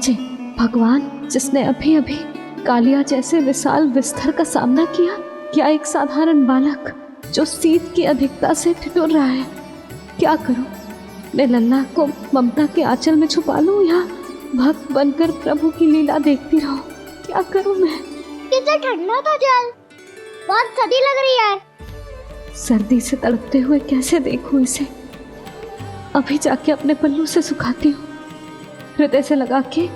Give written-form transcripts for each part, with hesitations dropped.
लीजिए। भगवान, जिसने अभी अभी कालिया जैसे विशाल विस्तर का सामना किया, क्या एक साधारण बालक जो शीत की अधिकता से ठिठुर रहा है? क्या करूं? मैं लल्ला को ममता के आंचल में छुपा लूं या भक्त बनकर प्रभु की लीला देखती रहूं? क्या करूं मैं? कितना ठंडा था जल, बहुत सर्दी लग रही है। सर्दी से तड़पते हुए कैसे देखूं इसे? अभी जाके अपने पल्लू से सुखाती हूँ। हृदय से लगा के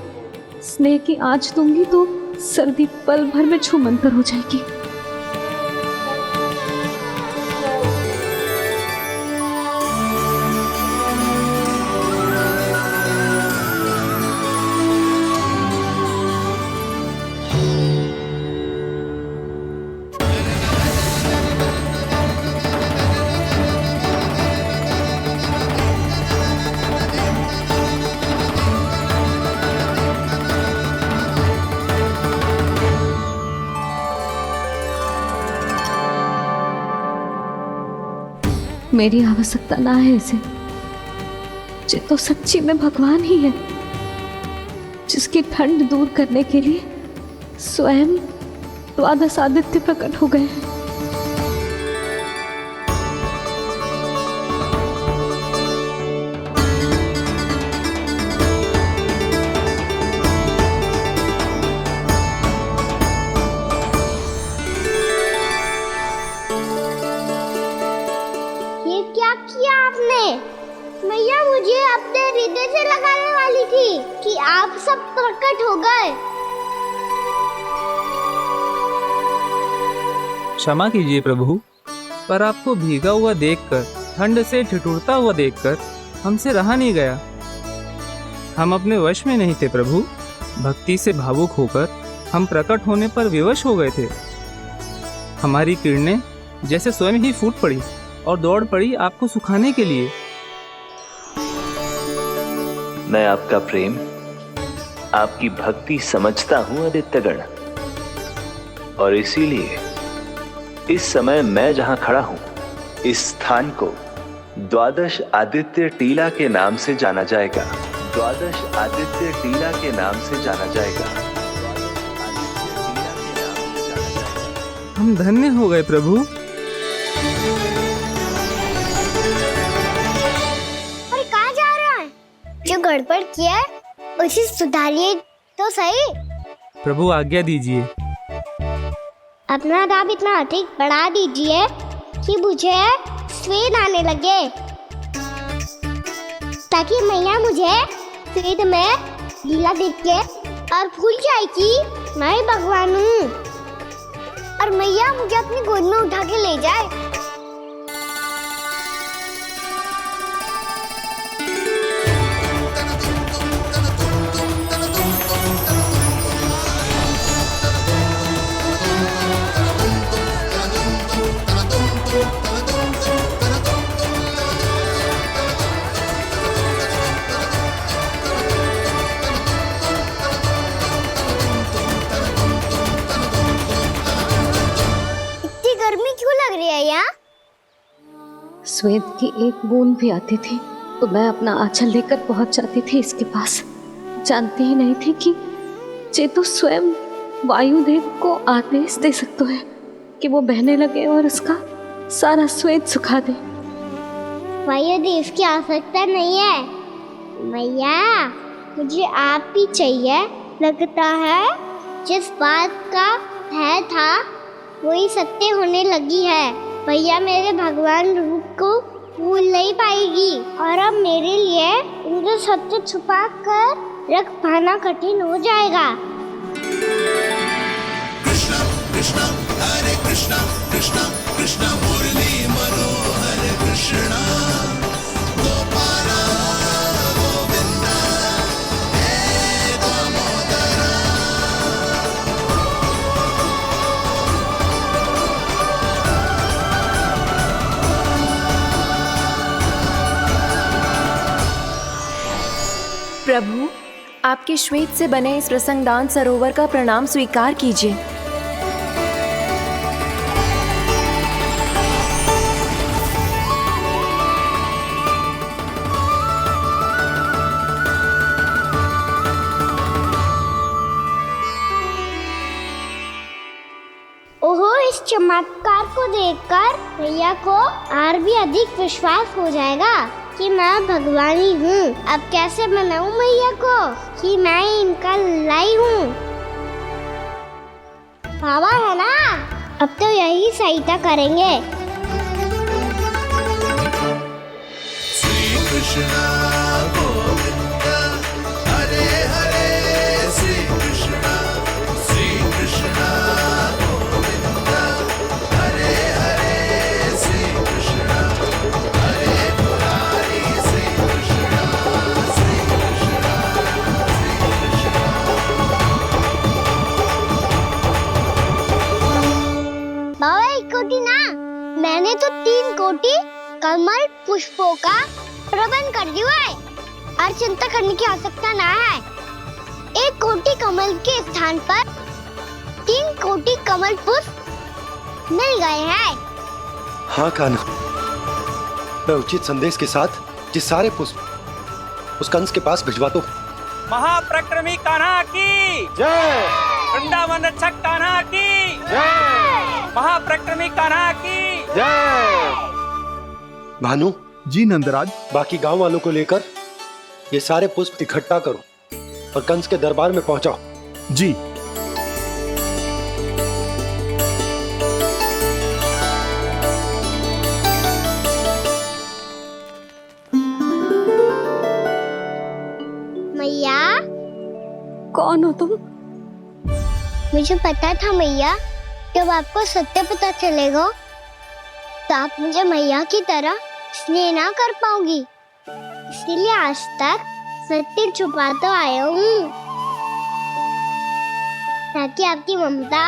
स्नेह की आंच दूंगी तो सर्दी पल भर में छूमंतर हो जाएगी। मेरी आवश्यकता ना है इसे। ये तो सच्ची में भगवान ही है, जिसकी ठंड दूर करने के लिए स्वयं द्वादश आदित्य प्रकट हो गए हैं। ये क्या किया आपने? मैया मुझे अपने हृदय से लगाने वाली थी कि आप सब प्रकट हो गए। क्षमा कीजिए प्रभु, पर आपको भीगा हुआ देखकर, ठंड से ठिठुरता हुआ देखकर हमसे रहा नहीं गया। हम अपने वश में नहीं थे प्रभु। भक्ति से भावुक होकर हम प्रकट होने पर विवश हो गए थे। हमारी किरणें जैसे स्वयं ही फूट पड़ी और दौड़ पड़ी आपको सुखाने के लिए। मैं आपका प्रेम, आपकी भक्ति समझता हूं आदित्यगण, और इसीलिए इस समय मैं जहां खड़ा हूं, इस स्थान को द्वादश आदित्य टीला के नाम से जाना जाएगा। द्वादश आदित्य टीला के नाम से जाना जाएगा। हम धन्य हो गए प्रभु। और कहाँ जा रहा है? जो गड़बड़ किया है उसे सुधारिए तो सही। प्रभु आज्ञा दीजिए। अपना दाम इतना अधिक बढ़ा दीजिए कि मुझे स्वेद आने लगे, ताकि मैया मुझे स्वेद में लीला देख के और भूल जाए कि मैं ही भगवान हूँ, और मैया मुझे अपनी गोद में उठा के ले जाए। गर्मी क्यों लग रही है यहाँ? स्वेद की एक बूंद भी आती थी तो मैं अपना आंचल लेकर पहुंच जाती थी इसके पास। जानती ही नहीं थी कि ये तो स्वयं वायुदेव को आदेश दे सकते हैं कि वो बहने लगे और उसका सारा स्वेद सुखा दे। वायुदेव की आवश्यकता नहीं है मैया, मुझे आप ही चाहिए। लगता है जिस बात का भय था वही सत्य होने लगी है। भैया मेरे भगवान रूप को भूल नहीं पाएगी, और अब मेरे लिए उनके सत्य छुपा कर रख पाना कठिन हो जाएगा। कृष्णा कृष्णा हरे कृष्णा कृष्णा कृष्णा मुरली मनोहर कृष्णा गोपाला गोविंदा हे दामोदरा। प्रभु, आपके श्वेत से बने इस प्रसंगदान सरोवर का प्रणाम स्वीकार कीजिए। इस चमत्कार को देखकर मैया को और भी अधिक विश्वास हो जाएगा कि मैं भगवान ही हूँ। अब कैसे मनाऊं मैया को कि मैं इनका लाई हूँ। बाबा है ना, अब तो यही सहायता करेंगे। श्री कृष्ण गोविंद हरे हरे, श्री कृष्ण गोविंद हरे हरे, श्री कृष्ण हरे मुरारी, श्री कृष्ण श्री कृष्ण श्री कृष्ण। बाबा एक कोटी ना, मैंने तो 3 कोटी कमल पुष्पों का प्रबंध कर दिया है और चिंता करने की आवश्यकता ना है। 1 कोटी कमल के स्थान पर 3 कोटी कमल पुष्प मिल गए हैं। हाँ कान्हा, मैं उचित संदेश के साथ ये सारे पुष्प उस कंस के पास भिजवा दो। महाप्रक्रमी कान्हा की जय, वृंदावन रक्षक कान्हा की जय, महाप्रक्रमी कान्हा की जय। भानु जी नंदराज। बाकी गांव वालों को लेकर ये सारे पुष्प इकट्ठा करो और कंस के दरबार में पहुंचाओ। जी। मैया, कौन हो तुम? मुझे पता था मैया, जब आपको सत्य पता चलेगा तो आप मुझे मैया की तरह स्नेह ना कर पाओगी, इसलिए आज तक सत्य छुपाता आया हूँ ताकि आपकी ममता,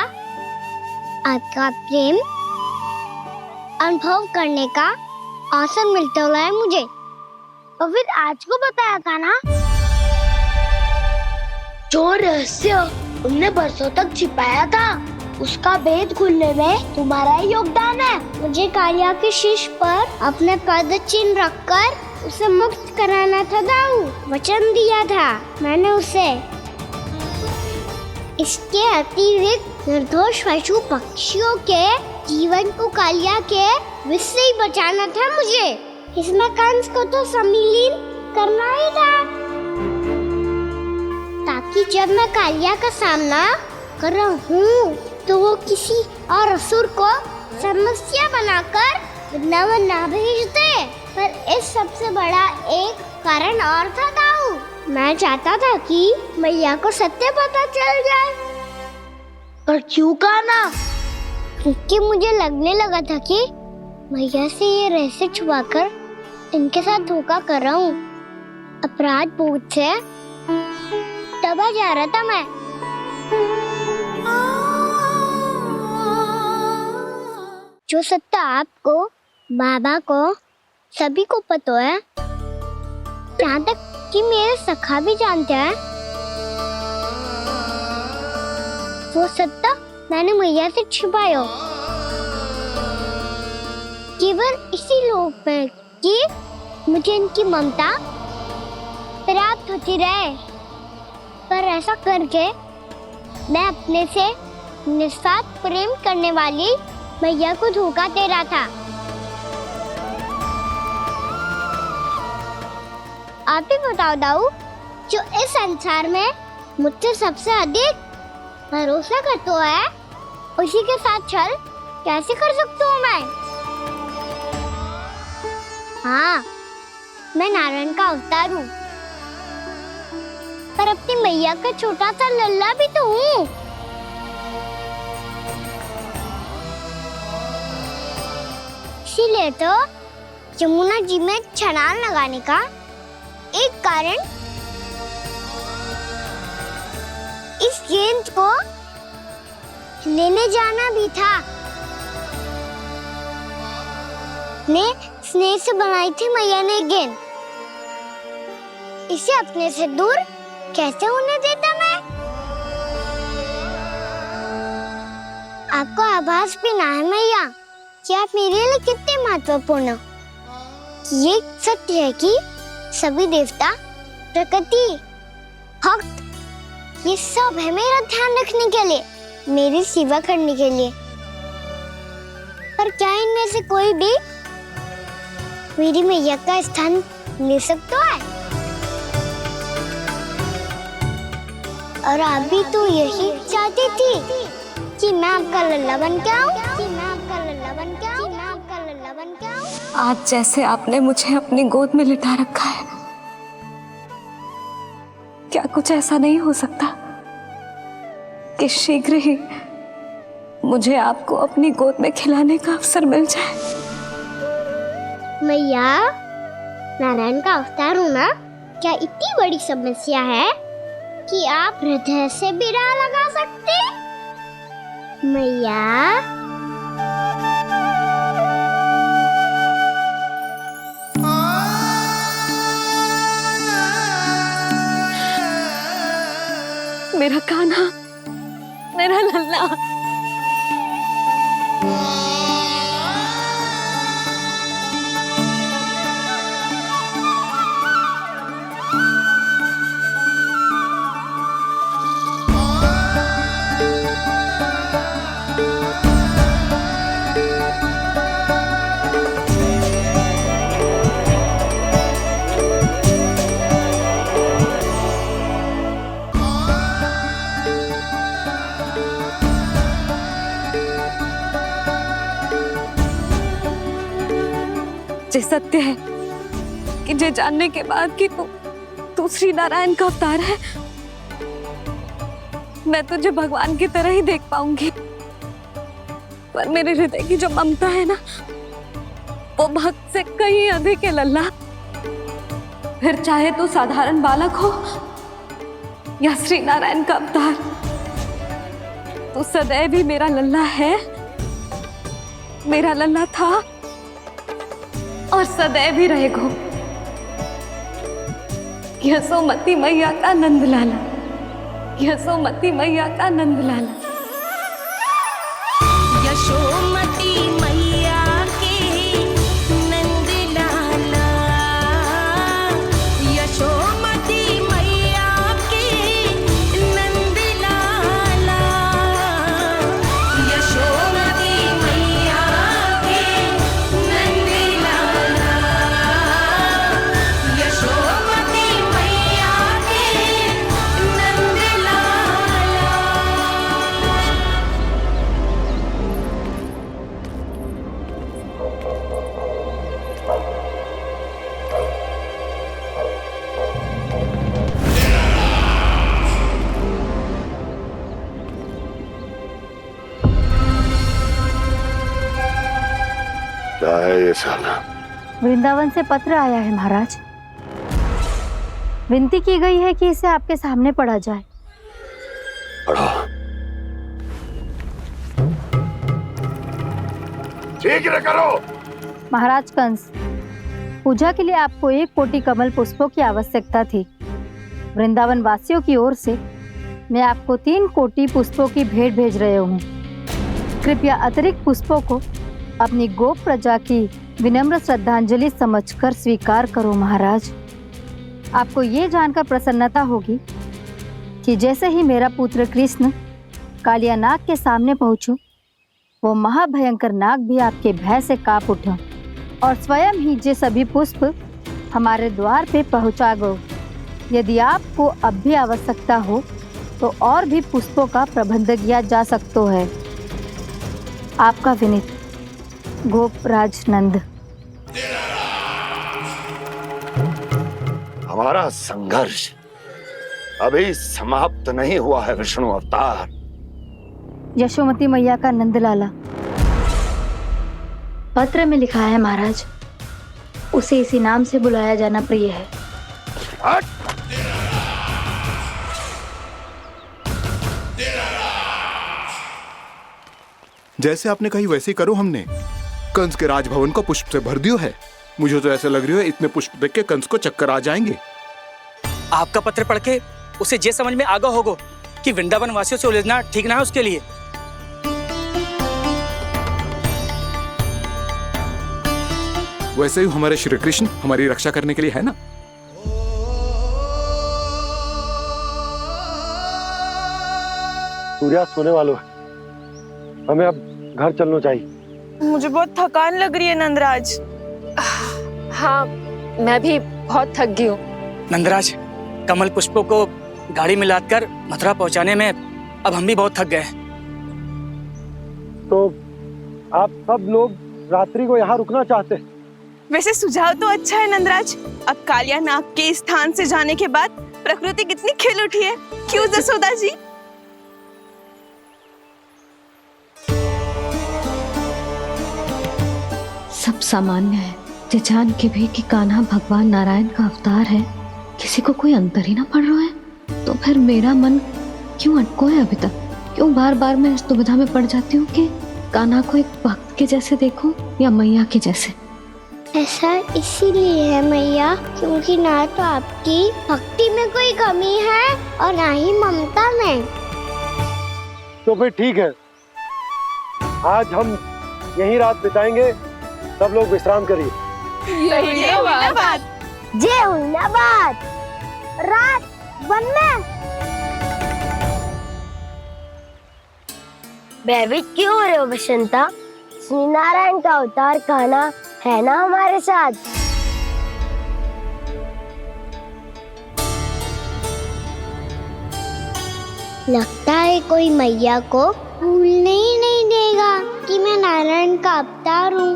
आपका प्रेम अनुभव करने का अवसर मिलता हुआ है मुझे। और फिर आज को बताया था ना, जो रहस्य तुमने बरसों तक छिपाया था उसका भेद खुलने में तुम्हारा ही योगदान है। मुझे कालिया के शीश पर अपने पद चिन्ह रखकर उसे मुक्त कराना था दाऊ, वचन दिया था मैंने उसे। इसके अतिरिक्त निर्दोष पशु पक्षियों के जीवन को कालिया के विष से ही बचाना था मुझे। इसमें कंस को तो सम्मिलित करना ही था ताकि जब मैं कालिया का सामना कर रहा हूँ तो वो किसी और असुर को समस्या बनाकर वृंदावन ना भेज दे। पर इस सबसे बड़ा एक कारण और था दाऊ, मैं चाहता था कि मैया को सत्य पता चल जाए। पर क्यों कहा ना? क्योंकि मुझे लगने लगा था कि मैया से ये रहस्य छुपाकर इनके साथ धोखा कर रहा हूँ। अपराध बोध से दबा जा रहा था मैं। जो सत्य आपको, बाबा को, सभी को पता है, यहाँ तक कि मेरे सखा भी जानते हैं, वो सत्य मैंने मैया से छिपाया केवल इसी लोक में कि मुझे इनकी ममता प्राप्त होती रहे। पर ऐसा करके मैं अपने से निस्वार्थ प्रेम करने वाली मैया को धोखा दे रहा था। आप ही बताओ दाऊ, जो इस संसार में मुझसे सबसे अधिक भरोसा करता है उसी के साथ छल कैसे कर सकता हूँ मैं? हाँ, मैं नारायण का अवतार हूँ, पर अपनी मैया का छोटा सा लल्ला भी तो हूँ। इसीलिए तो यमुना जी में छलांग लगाने का एक कारण इस गेंद को लेने जाना भी था। ने स्नेह से बनाई थी मैया ने गेंद, इसे अपने से दूर कैसे होने देता मैं? आपको आभास भी ना है मैया कि आप मेरे लिए कितने महत्वपूर्ण हो। ये सत्य है कि सभी देवता, प्रकृति, भक्त, ये सब है मेरा ध्यान रखने के लिए, मेरी सेवा करने के लिए। पर क्या इनमें से कोई भी मेरी मैया का स्थान ले सकता है? और आप भी तो यही चाहती थी कि मैं आपका लल्ला बन के आऊं, कि मैं आपका लल्ला बन के आऊं, कि मैं आपका लल्ला बन के आऊं। आज जैसे आपने मुझे अपनी गोद में लिटा रखा है, क्या कुछ ऐसा नहीं हो सकता कि शीघ्र ही मुझे आपको अपनी गोद में खिलाने का अवसर मिल जाए? मैया, नारायण का अवतार होना क्या इतनी बड़ी समस्या है कि आप हृदय से भी राह लगा सकते? मैया, मेरा कान्हा, मेरा लल्ला। ये सत्य है कि ये जानने के बाद कि तू श्री नारायण का अवतार है, मैं तुझे भगवान की तरह ही देख पाऊंगी। पर मेरे हृदय की जो ममता है ना, वो भक्त से कहीं अधिक है लल्ला। फिर चाहे तू साधारण बालक हो या श्री नारायण का अवतार, तू सदैव ही मेरा लल्ला है, मेरा लल्ला था और सदैव ही रहेगा। यशोमती मैया का नंद लाला, यशोमती मैया का नंद लाला। यशोमती मैया के नंद लाला, यशोमती मैया के नंद लाला, यशोमती मैया के नंद लाला, यशोमती मैया के नंद लाला। क्या है ये साला? वृंदावन से पत्र आया है महाराज। विनती की गई है कि इसे आपके सामने पढ़ा जाए। पढ़ो। शीघ्र करो। महाराज कंस, पूजा के लिए आपको 1 कोटि कमल पुष्पों की आवश्यकता थी। वृंदावन वासियों की ओर से मैं आपको 3 कोटि पुष्पों की भेंट भेज रहे हूँ। कृपया अतिरिक्त पुष्पों को अपनी गोप प्रजा की विनम्र श्रद्धांजलि समझकर स्वीकार करो महाराज। आपको ये जानकर प्रसन्नता होगी कि जैसे ही मेरा पुत्र कृष्ण कालिया नाग के सामने पहुंचो, वो महाभयंकर नाग भी आपके भय से कांप उठा और स्वयं ही ये सभी पुष्प हमारे द्वार पे पहुंचा गो। यदि आपको अब भी आवश्यकता हो तो और भी पुष्पों का प्रबंध किया जा सकता है। आपका विनीत गोपराज नंद। हमारा संघर्ष अभी समाप्त नहीं हुआ है विष्णु अवतार। यशोमती मैया का नंदलाला। पत्र में लिखा है महाराज, उसे इसी नाम से बुलाया जाना प्रिय है। जैसे आपने कही वैसे ही करो। हमने कंस के राजभवन को पुष्प से भर दियो है। मुझे तो ऐसा लग रही है इतने पुष्प देख के कंस को चक्कर आ जाएंगे। आपका पत्र पढ़ के उसे ये समझ में आगा होगा कि वृंदावन वासियों से उलझना ठीक ना है उसके लिए। वैसे ही हमारे श्री कृष्ण हमारी रक्षा करने के लिए है ना। सूर्यास्त होने वाला है, हमें अब घर चलना चाहिए। मुझे बहुत थकान लग रही है नंदराज। हाँ, मैं भी बहुत थक गई हूँ। नंदराज, कमल पुष्पों को गाड़ी में लादकर मथुरा पहुंचाने में अब हम भी बहुत थक गए। तो आप सब लोग रात्रि को यहाँ रुकना चाहते हैं? वैसे सुझाव तो अच्छा है नंदराज। अब कालिया नाग के स्थान से जाने के बाद प्रकृति कितनी खिल उठी है, क्यों जसोदा जी? सब सामान्य है। ये जान के भी कि कान्हा भगवान नारायण का अवतार है, किसी को कोई अंतर ही ना पड़ रहा है, तो फिर मेरा मन क्यों अटको है अभी तक? क्यों बार बार मैं इस दुविधा में पड़ जाती हूँ कि कान्हा को एक भक्त के जैसे देखूं या मैया के जैसे? ऐसा इसीलिए है मैया क्योंकि ना तो आपकी भक्ति में कोई कमी है और ना ही ममता में। तो फिर ठीक है, आज हम यहीं रात बिताएंगे। सब लोग विश्राम करिए। जय हुइनाबाद। जय हुइनाबाद। रात वन में भयभीत क्यों हो रहे हो बसंता? श्री नारायण का अवतार कान्हा है ना हमारे साथ। लगता है कोई मैया को भूलने ही नहीं देगा कि मैं नारायण का अवतार हूँ।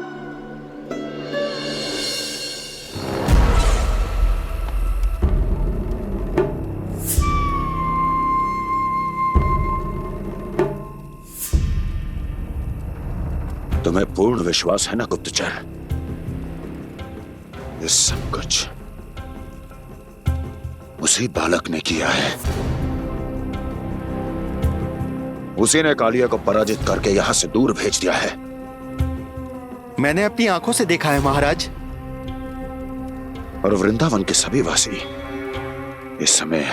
तुम्हें पूर्ण विश्वास है ना गुप्तचर? ये सब कुछ उसी बालक ने किया है। उसी ने कालिया को पराजित करके यहां से दूर भेज दिया है। मैंने अपनी आंखों से देखा है महाराज। और वृंदावन के सभी वासी इस समय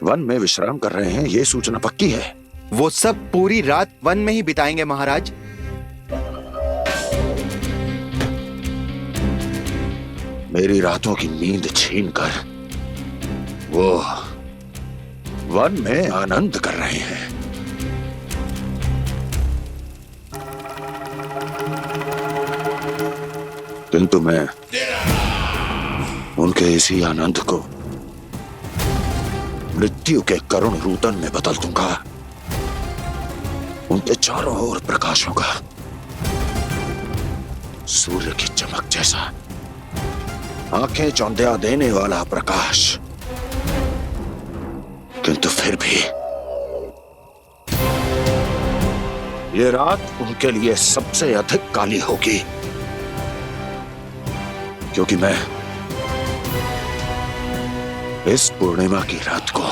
वन में विश्राम कर रहे हैं, ये सूचना पक्की है। वो सब पूरी रात वन में ही बिताएंगे महाराज। मेरी रातों की नींद छीनकर वो वन में आनंद कर रहे हैं। किंतु मैं उनके इसी आनंद को मृत्यु के करुण रूतन में बदल दूंगा। उनके चारों ओर प्रकाश होगा, सूर्य की चमक जैसा, आंखें चौंधिया देने वाला प्रकाश। किंतु फिर भी ये रात उनके लिए सबसे अधिक काली होगी, क्योंकि मैं इस पूर्णिमा की रात को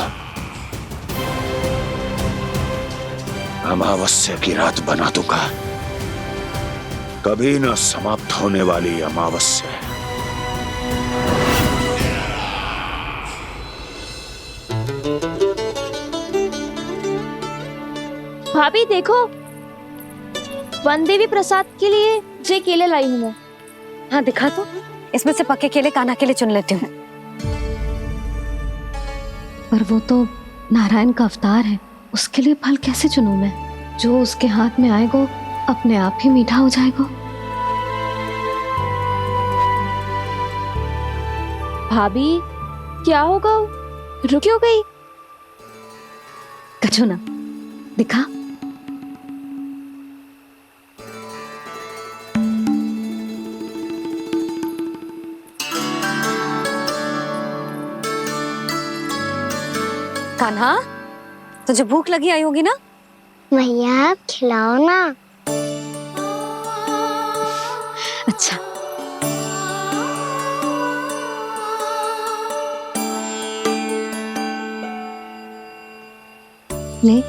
अमावस्या की रात बना दूंगा। कभी न समाप्त होने वाली अमावस्या। भाभी देखो, वन देवी प्रसाद के लिए जे केले लाई हूँ मैं। हाँ दिखा तो, इसमें से पक्के केले कान्हा के लिए चुन लेती हूँ। पर वो तो नारायण का अवतार है, उसके लिए फल कैसे चुनूं मैं? जो उसके हाथ में आएगा अपने आप ही मीठा हो जाएगा। भाभी क्या होगा? रुक क्यों गई? कछू ना, दिखा। कान्हा, तुझे भूख लगी आई होगी ना? भैया आप खिलाओ ना। अच्छा, ले।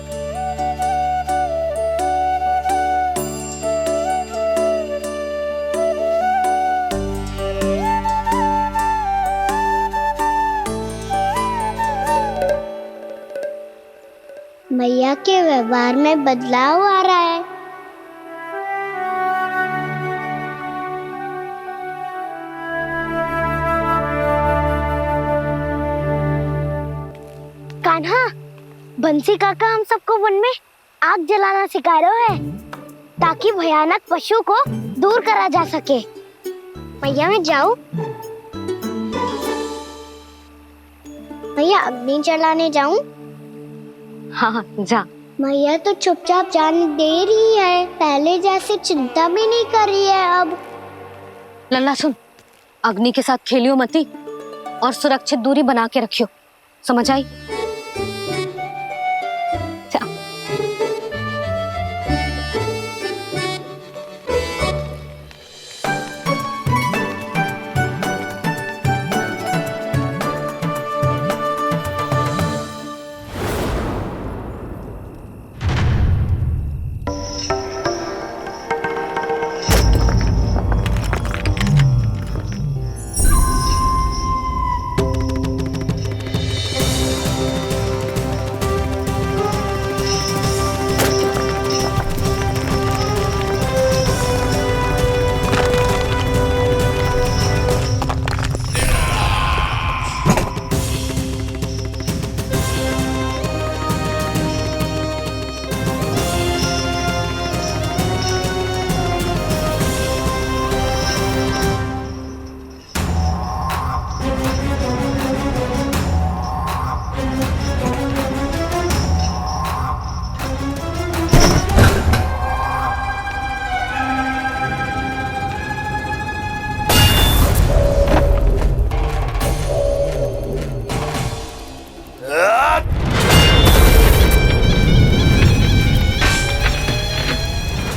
भैया के व्यवहार में बदलाव आ रहा है। कान्हा, बंसी काका हम सबको वन में आग जलाना सिखा रहे हैं। ताकि भयानक पशु को दूर करा जा सके। मैया मैं जाऊं? मैया अग्नि जलाने जाऊं? हाँ जा। मैया तो चुपचाप जाने दे रही है, पहले जैसे चिंता भी नहीं कर रही है अब। लल्ला सुन, अग्नि के साथ खेलियो मती और सुरक्षित दूरी बना के रखियो, समझ आई?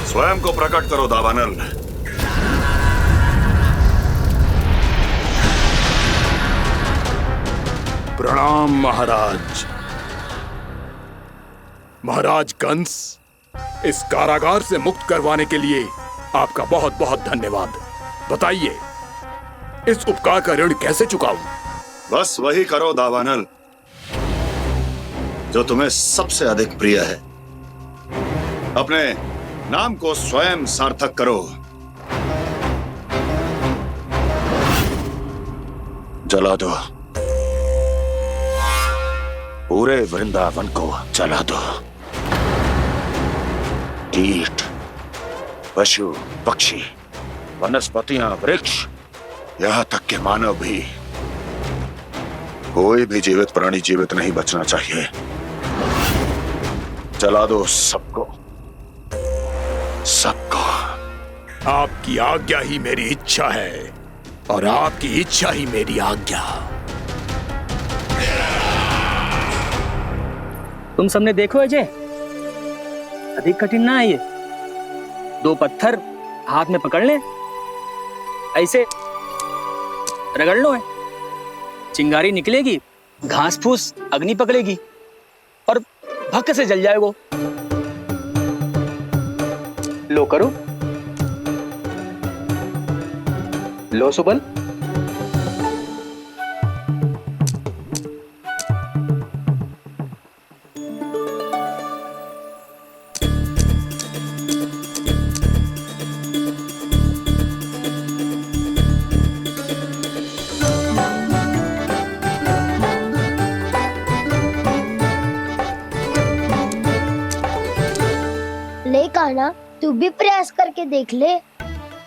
स्वयं को प्रकट करो दावानल। प्रणाम महाराज। महाराज कंस, इस कारागार से मुक्त करवाने के लिए आपका बहुत बहुत धन्यवाद। बताइए, इस उपकार का ऋण कैसे चुकाऊं? बस वही करो दावानल जो तुम्हें सबसे अधिक प्रिय है। अपने नाम को स्वयं सार्थक करो। जला दो, पूरे वृंदावन को जला दो। कीट, पशु, पक्षी, वनस्पतियां, वृक्ष, यहां तक के मानव भी, कोई भी जीवित प्राणी जीवित नहीं बचना चाहिए। जला दो सबको, सबको। आपकी आज्ञा ही मेरी इच्छा है और आपकी इच्छा ही मेरी आज्ञा। तुम सबने देखो अजय, अधिक कठिन ना है ये। 2 पत्थर हाथ में पकड़ ले, ऐसे रगड़ लो है, चिंगारी निकलेगी, घास फूस अग्नि पकड़ेगी और भक्क से जल जाएगा। लो करो, लो सुबल। ले कान्हा, तू भी प्रयास करके देख ले।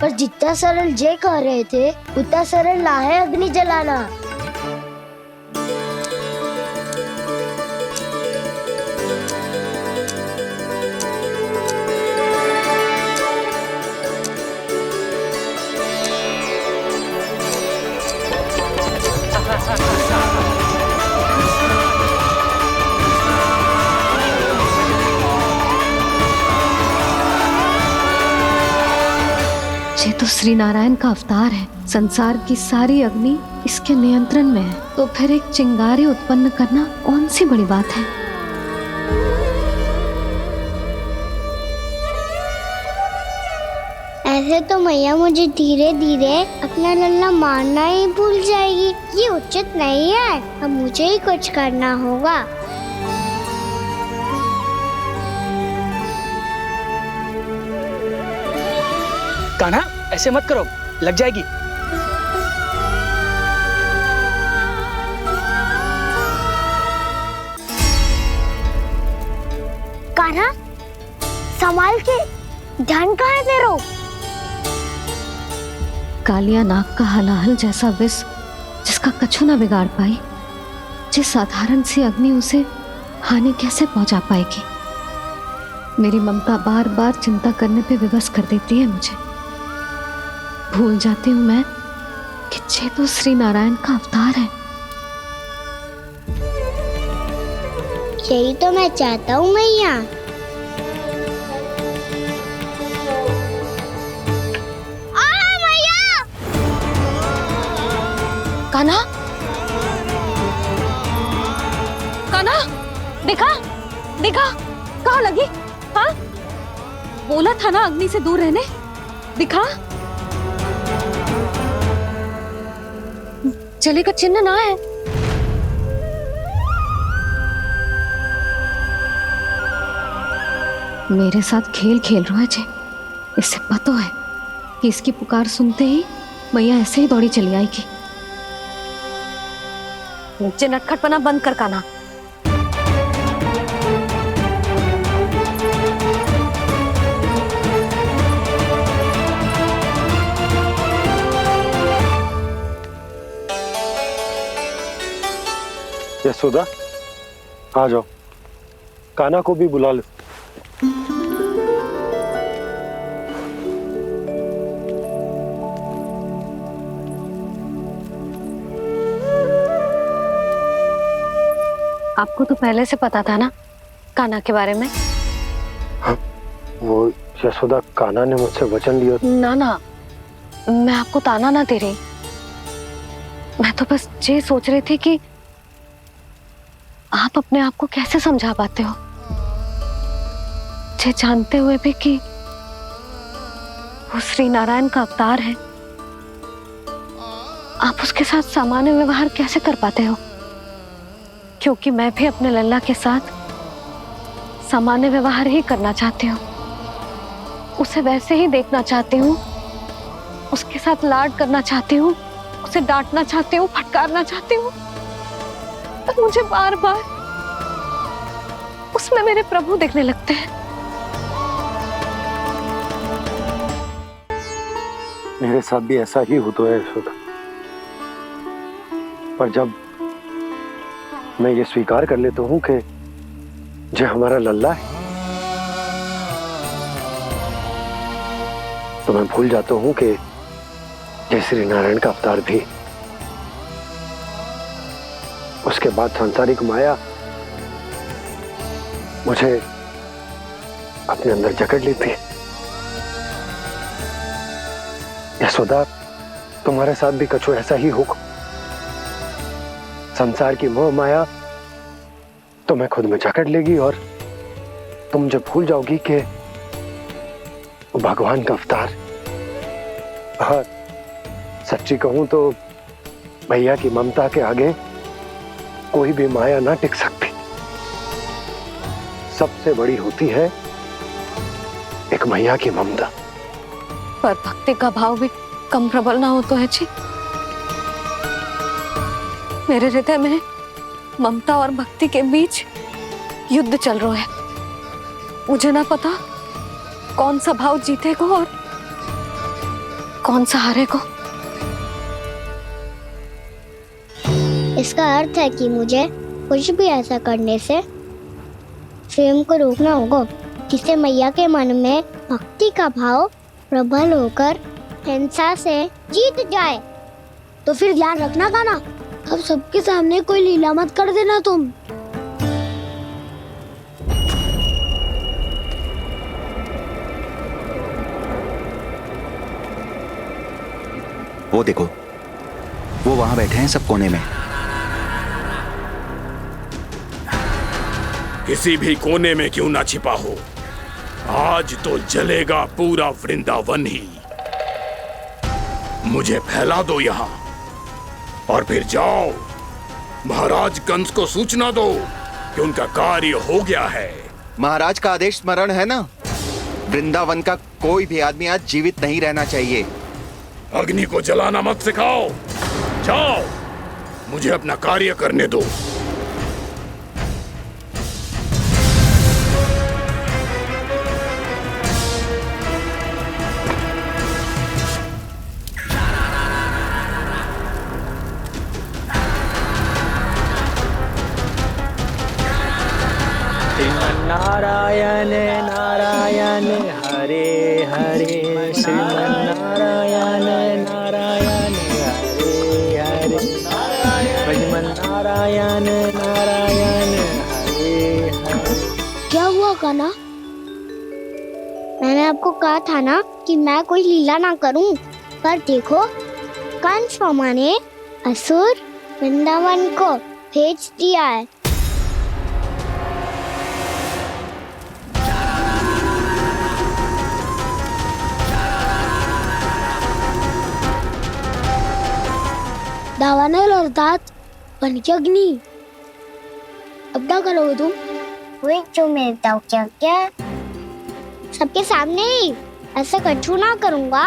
पर जितना सरल जय कह रहे थे उतना सरल ना है अग्नि जलाना। ये तो श्री नारायण का अवतार है। संसार की सारी अग्नि इसके नियंत्रण में है, तो फिर एक चिंगारी उत्पन्न करना कौन सी बड़ी बात है। ऐसे तो मैया मुझे धीरे धीरे अपना लल्ला मारना ही भूल जाएगी। ये उचित नहीं है, अब मुझे ही कुछ करना होगा। कान्हा, ऐसे मत करो, लग जाएगी। कान्हा, संभाल के। ध्यान कहाँ है तेरो? कालिया नाग का हलाहल जैसा विष जिसका कछु ना बिगाड़ पाई, जिस साधारण सी अग्नि उसे हानि कैसे पहुंचा पाएगी। मेरी ममता बार बार चिंता करने पे विवश कर देती है मुझे। भूल जाती हूँ मैं कि ये तो श्री नारायण का अवतार है। यही तो मैं चाहता हूँ मैया। कान्हा, कान्हा, देखा देखा कहाँ लगी? हाँ, बोला था ना अग्नि से दूर रहने। दिखा, जले का चिन्ह ना है। मेरे साथ खेल खेल रहा है जे। इससे पता है कि इसकी पुकार सुनते ही मैया ऐसे ही दौड़ी चली आएगी। नीचे नटखटपना बंद कर कान्हा। यशोदा, आ जाओ, कान्हा को भी बुला लो। आपको तो पहले से पता था ना कान्हा के बारे में? हाँ, वो यशोदा, कान्हा ने मुझसे वचन लिया। ना ना, मैं आपको ताना ना दे रही। मैं तो बस ये सोच रही थी कि आप अपने आप को कैसे समझा पाते हो, ये जानते हुए भी कि वो श्री नारायण का अवतार है। आप उसके साथ सामान्य व्यवहार कैसे कर पाते हो? क्योंकि मैं भी अपने लल्ला के साथ सामान्य व्यवहार ही करना चाहती हूँ। उसे वैसे ही देखना चाहती हूँ, उसके साथ लाड करना चाहती हूँ, उसे डांटना चाहती हूँ, फटकारना चाहती हूँ। पर मुझे बार बार उसमें मेरे प्रभु दिखने लगते हैं। मेरे साथ भी ऐसा ही होता है यशोदा। पर जब मैं ये स्वीकार कर लेता हूँ कि जो हमारा लल्ला है, तो मैं भूल जाता हूँ कि जय श्री नारायण का अवतार भी। उसके बाद सांसारिक माया मुझे अपने अंदर जकड़ लेती है। यशोदा, तुम्हारे साथ भी कछु ऐसा ही होगा। संसार की मोह माया तुम्हें खुद में जकड़ लेगी और तुम जब भूल जाओगी कि भगवान का अवतार। और सच्ची कहूं तो भैया की ममता के आगे कोई भी माया ना टिक सकती। सबसे बड़ी होती है एक मैया की ममता। पर भक्ति का भाव भी कम प्रबल ना हो तो है जी। मेरे हृदय में ममता और भक्ति के बीच युद्ध चल रहा है। मुझे ना पता कौन सा भाव जीतेगा और कौन सा हारेगा। इसका अर्थ है कि मुझे कुछ भी ऐसा करने से स्वयं को रोकना होगा जिससे मैया के मन में भक्ति का भाव प्रबल होकर हिंसा से जीत जाए। तो फिर ध्यान रखना कान्हा, अब सबके सामने कोई लीला मत कर देना तुम। वो देखो, वो वहां बैठे हैं सब कोने में। किसी भी कोने में क्यों ना छिपा हो, आज तो जलेगा पूरा वृंदावन ही। मुझे फैला दो यहाँ और फिर जाओ महाराज कंस को सूचना दो कि उनका कार्य हो गया है। महाराज का आदेश स्मरण है ना, वृंदावन का कोई भी आदमी आज जीवित नहीं रहना चाहिए। अग्नि को जलाना मत सिखाओ, जाओ मुझे अपना कार्य करने दो। नारायण नारायण हरे हरे श्रीमन्नारायण नारायण हरे हरे श्रीमन्नारायण नारायण हरे हरे। क्या हुआ कान्हा? मैंने आपको कहा था ना कि मैं कोई लीला ना करूं, पर देखो कंस मामा ने असुर वृंदावन को भेज दिया है। दावानल और दांत बन के अग्नि। अब क्या करोगे तुम? वही जो मेरे दाव क्या क्या सबके सामने ही ऐसा कछु ना करूंगा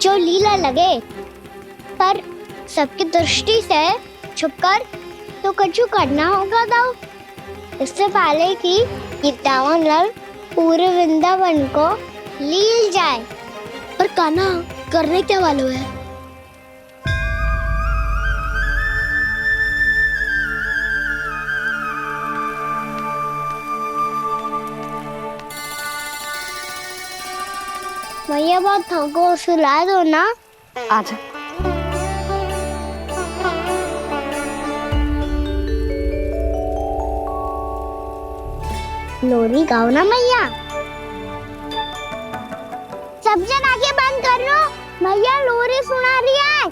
जो लीला लगे, पर सबकी दृष्टि से छुपकर तो कछु करना होगा दाव। इससे पहले कि ये दावानल पूरे वृंदावन को लील जाए। पर कान्हा करने क्या वालों है? भैया बहुत थको, सुला दो ना। आजा। लोरी गाओ ना मैया। सब जन आंखें बंद कर लो, मैया लोरी सुना रही है।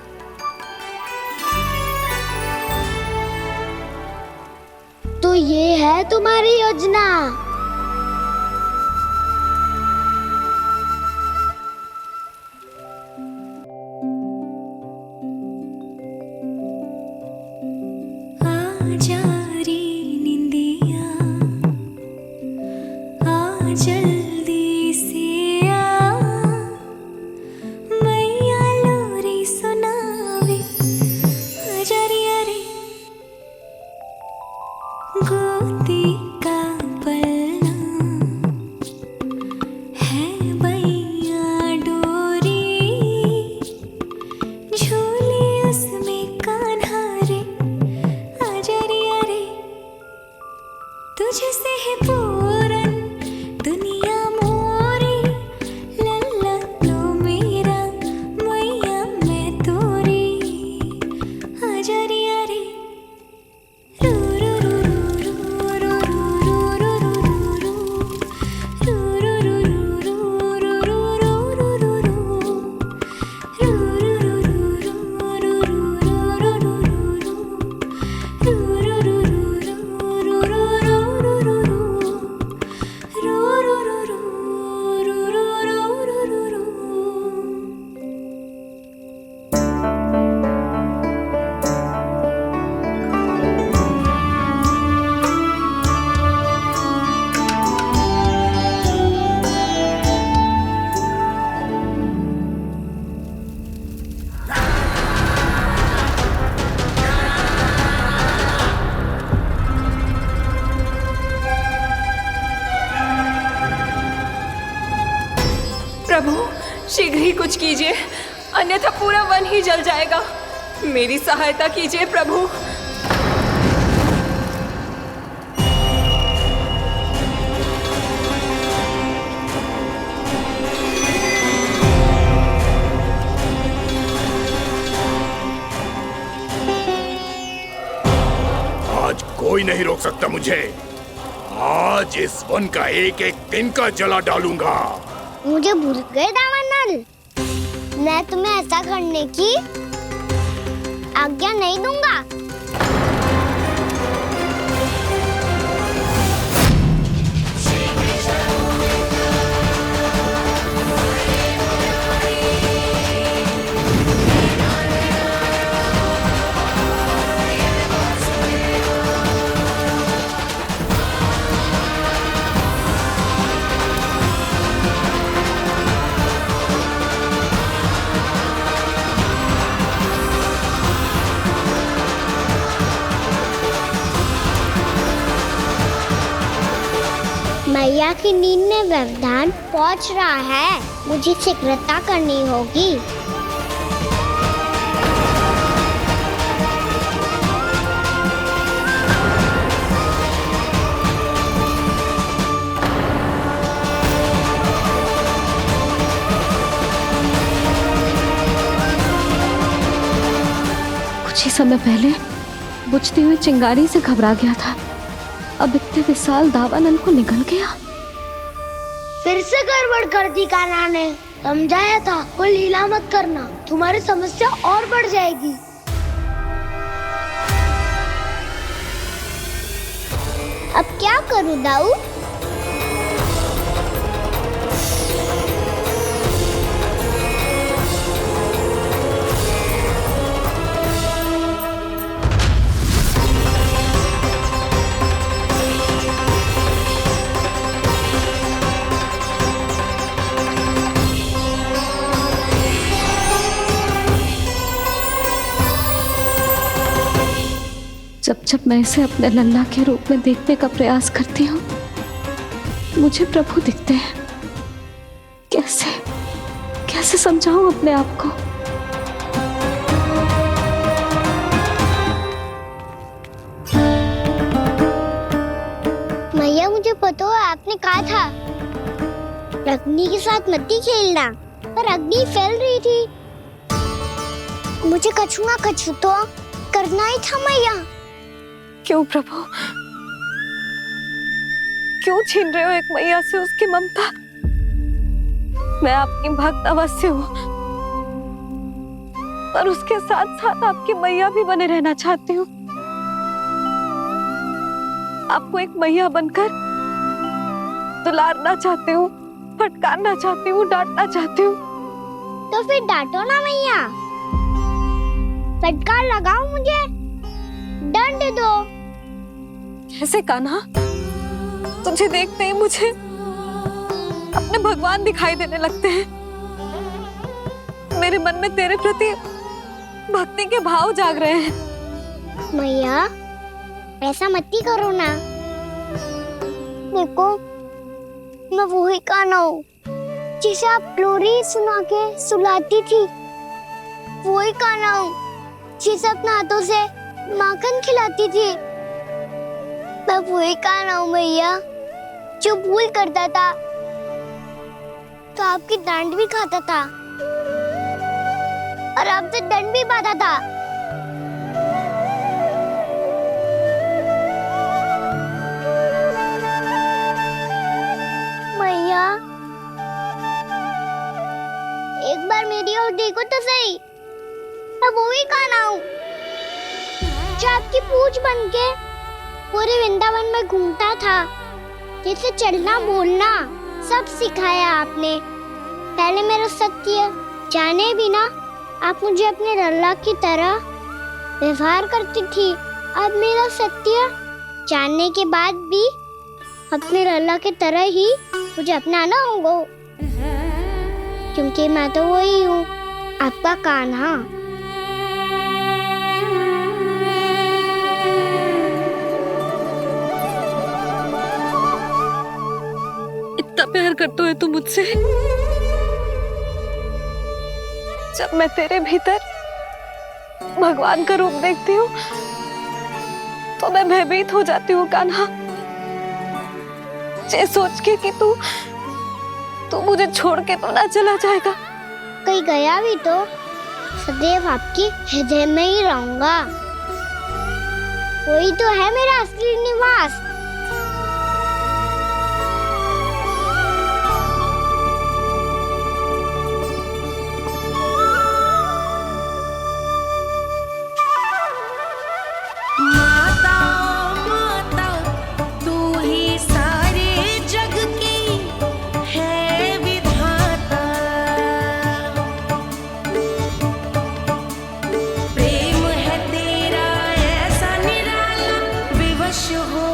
तो ये है तुम्हारी योजना। आजा रे निंदिया आ जल्दी से आ, मैया लोरी सुनावे आजा रे गोदी का पलना है बैया डोरी, झूले उसमें कान्हा रे आजा रे तुझसे है पूरन दुनिया मोरी, लल्ला लो मेरा मैया मैं तोरी आजा रे रू रू रू रू रू रू रू प्रभु शीघ्र ही कुछ कीजिए, अन्यथा पूरा वन ही जल जाएगा। मेरी सहायता कीजिए प्रभु। आज कोई नहीं रोक सकता मुझे। आज इस वन का एक एक दिन का जला डालूंगा। मुझे भूल गए दावानल, मैं तुम्हें ऐसा करने की आज्ञा नहीं दूंगा। मैया की नींद में व्यवधान पहुंच रहा है, मुझे शीघ्रता करनी होगी। कुछ ही समय पहले बुझती हुई चिंगारी से घबरा गया था, अब इतने विशाल दावानल को निगल गया। फिर से गड़बड़ कर दी कान्हा ने। समझाया था कोई लीला मत करना, तुम्हारी समस्या और बढ़ जाएगी। अब क्या करूं दाऊ? जब जब मैं इसे अपने लल्ला के रूप में देखने का प्रयास करती हूँ, मुझे प्रभु दिखते हैं। कैसे कैसे समझाऊं अपने आप को? मैया, मुझे पता है आपने कहा था अग्नि के साथ मत ही खेलना, पर अग्नि फैल रही थी। मुझे कछु ना कछु तो करना ही था मैया। क्यों प्रभु, क्यों छीन रहे हो एक मैया से उसकी ममता? मैं आपकी भक्त अवश्य हूँ, पर उसके साथ साथ आपकी मैया भी बने रहना चाहती हूँ। आपको एक मैया बनकर दुलारना चाहती हूँ, फटकारना चाहती हूँ, डांटना चाहती हूँ। तो फिर डांटो ना मैया, फटकार लगाओ, मुझे दंड दो। कैसे कान्हा? तुझे देखते ही मुझे अपने भगवान दिखाई देने लगते हैं। मेरे मन में तेरे प्रति भक्ति के भाव जाग रहे हैं। मैया, ऐसा मत ही करो ना। देखो, मैं वही कान्हा हूँ जिसे आप लोरी सुना के सुलाती थी। वही कान्हा हूँ जिसे अपने हाथों से माखन खिलाती थी। मैं वही कान्हा हूँ मैया जो भूल करता था तो आपकी डांट भी खाता था और आपसे दंड भी पाता था। मैया, एक बार मेरी ओर देखो तो सही। मैं वही कान्हा हूँ जो आपकी पूछ बनके पूरे वृंदावन में घूमता था। जैसे चलना बोलना सब सिखाया आपने। पहले मेरा सत्य जाने बिना आप मुझे अपने लल्ला की तरह व्यवहार करती थी। अब मेरा सत्य जानने के बाद भी अपने लल्ला की तरह ही मुझे अपनाना होगा, क्योंकि मैं तो वही हूँ, आपका कान्हा। इतना प्यार करते हो तुम मुझसे? जब मैं तेरे भीतर भगवान का रूप देखती हूँ तो मैं भयभीत हो जाती हूँ कान्हा। ये सोच के कि तू मुझे छोड़ के तो ना चला जाएगा। कहीं गया भी तो सदैव आपके हृदय में ही रहूंगा। वही तो है मेरा असली निवास। हो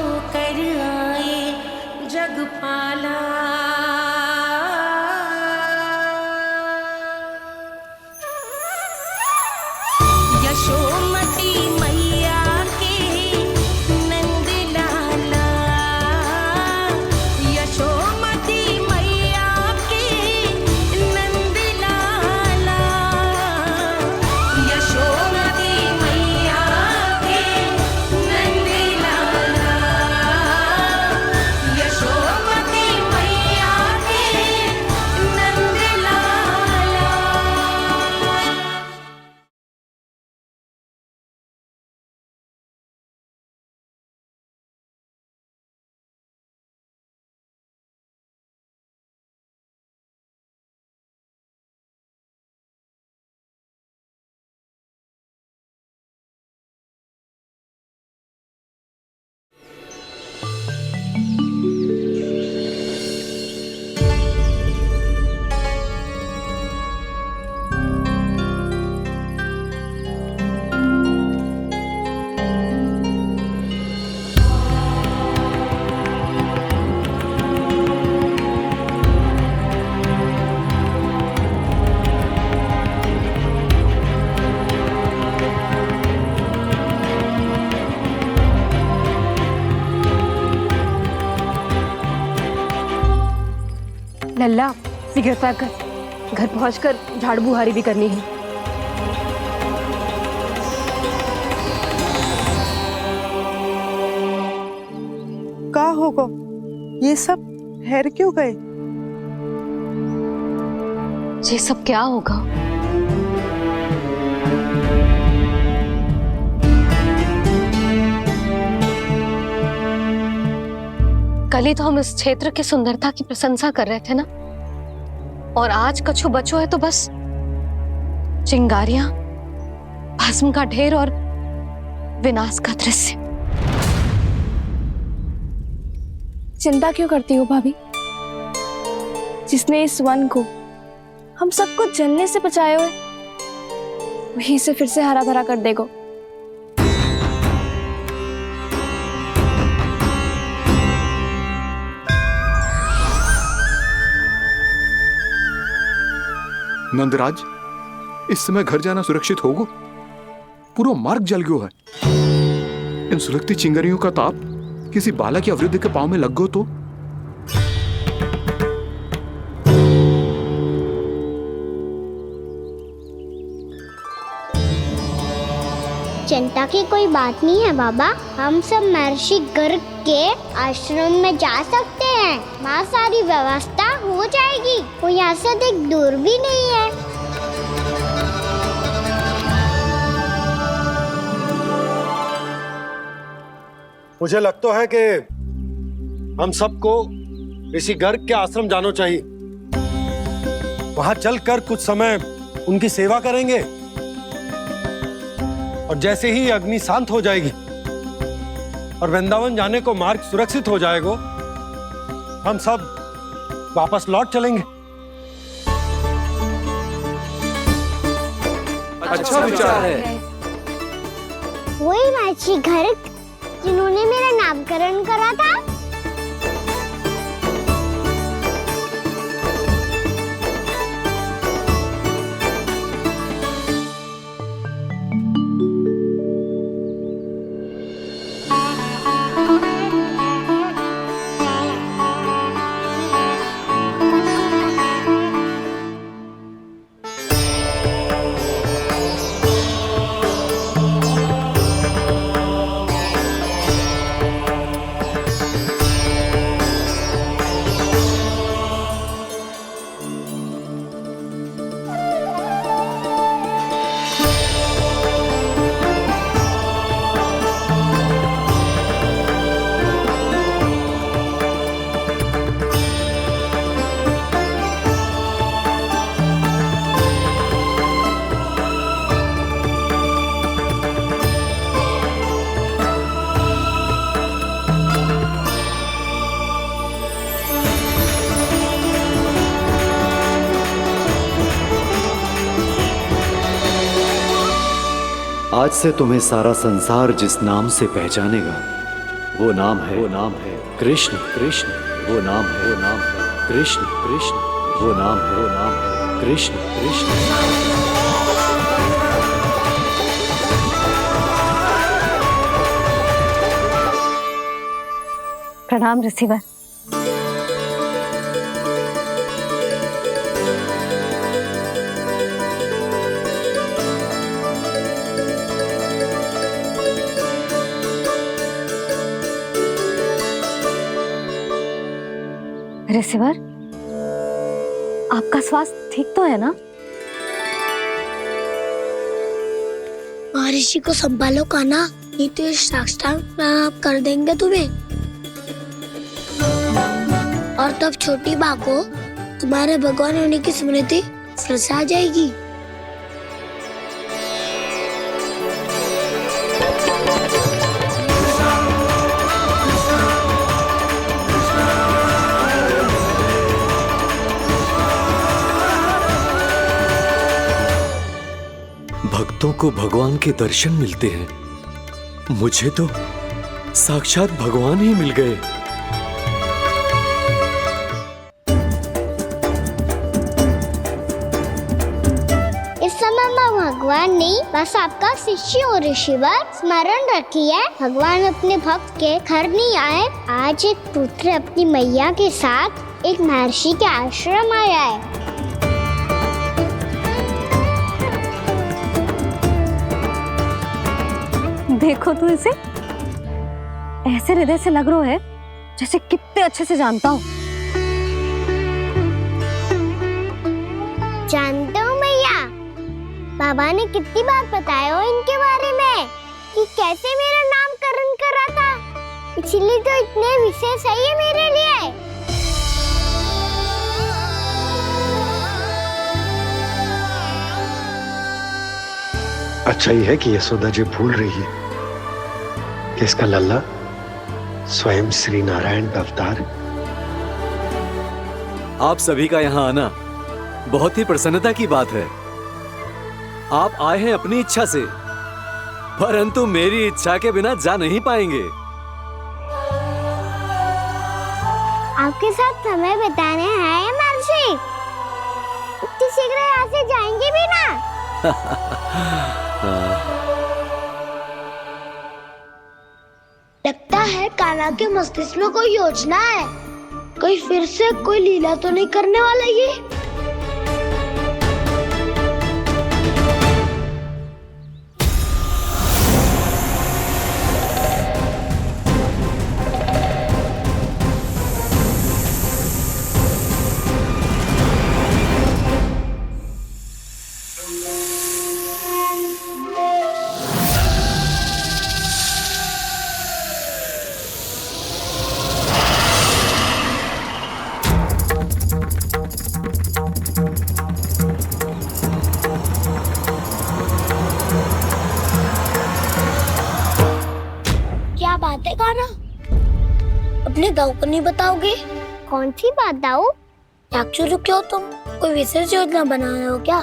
लल्ला सिगरेट पैक कर, घर पहुंचकर झाड़ू बुहारी भी करनी है। का होगा ये सब ठहर क्यों गए? ये सब क्या होगा? कल ही तो हम इस क्षेत्र की सुंदरता की प्रशंसा कर रहे थे ना, और आज कछु बचो है तो बस चिंगारियां, भस्म का ढेर और विनाश का दृश्य। चिंता क्यों करती हो भाभी? जिसने इस वन को हम सबको जलने से बचाए हुए, वही से फिर से हरा भरा कर देगा। नंदराज, इस समय घर जाना सुरक्षित होगा? पूरा मार्ग जल गयो है। इन सुलगती चिंगारियों का ताप किसी बालक या वृद्ध के पांव में लग गो तो? चिंता की कोई बात नहीं है बाबा, हम सब महर्षि गर्ग के आश्रम में जा सकते हैं। वहाँ सारी व्यवस्था हो जाएगी, वो यहाँ से अधिक दूर भी नहीं है। मुझे लगता है कि हम सबको ऋषि गर्ग के आश्रम जाना चाहिए। वहां चलकर कुछ समय उनकी सेवा करेंगे, और जैसे ही अग्नि शांत हो जाएगी और वृंदावन जाने को मार्ग सुरक्षित हो जाएगा, हम सब वापस लौट चलेंगे। अच्छा विचार है। वही महर्षि गर्ग जिन्होंने मेरा नामकरण करा था। आज से तुम्हें सारा संसार जिस नाम से पहचानेगा, वो नाम है कृष्ण। कृष्ण वो नाम है कृष्ण। कृष्ण वो नाम है कृष्ण। कृष्ण। प्रणाम ऋषिवर। ऋषिवर, आपका स्वास्थ्य ठीक तो है ना? महर्षि को संभालो कान्हा, नहीं तो ये साष्टांग प्रणाम कर देंगे तुम्हें। और तब छोटी बा को तुम्हारे भगवान होने की स्मृति फिर से आ जाएगी। भक्तों को भगवान के दर्शन मिलते हैं, मुझे तो साक्षात भगवान ही मिल गए। इस समय मैं भगवान नहीं, बस आपका शिष्य हूँ ऋषिवर। स्मरण रखिए, भगवान अपने भक्त के घर नहीं आए। आज एक पुत्र अपनी मैया के साथ एक महर्षि के आश्रम आया है। देखो तू इसे, ऐसे हृदय से लग रहा है जैसे कितने अच्छे से जानता हूँ। जानते हो मैया, बाबा ने कितनी बार बताया हो इनके बारे में कि कैसे मेरा नामकरण करा था, इसीलिए तो इतने विशेष है ये मेरे लिए। अच्छा ही है कि यशोदा जी भूल रही है कि इसका लल्ला स्वयं श्री नारायण का अवतार है। आप सभी का यहाँ आना बहुत ही प्रसन्नता की बात है। आप आए हैं अपनी इच्छा से, परंतु मेरी इच्छा के बिना जा नहीं पाएंगे। आपके साथ समय बिताने हैं महर्षि, इतनी शीघ्र यहाँ से जाएंगे भी ना? लगता है कान्हा के मस्तिष्क में कोई योजना है, कोई फिर से कोई लीला तो नहीं करने वाला ये। क्या बात है कान्हा, अपने दाऊ को नहीं बताओगे? कौन सी बात दाऊ? याक्षुरु क्यों तुम कोई विशेष योजना बना रहे हो क्या?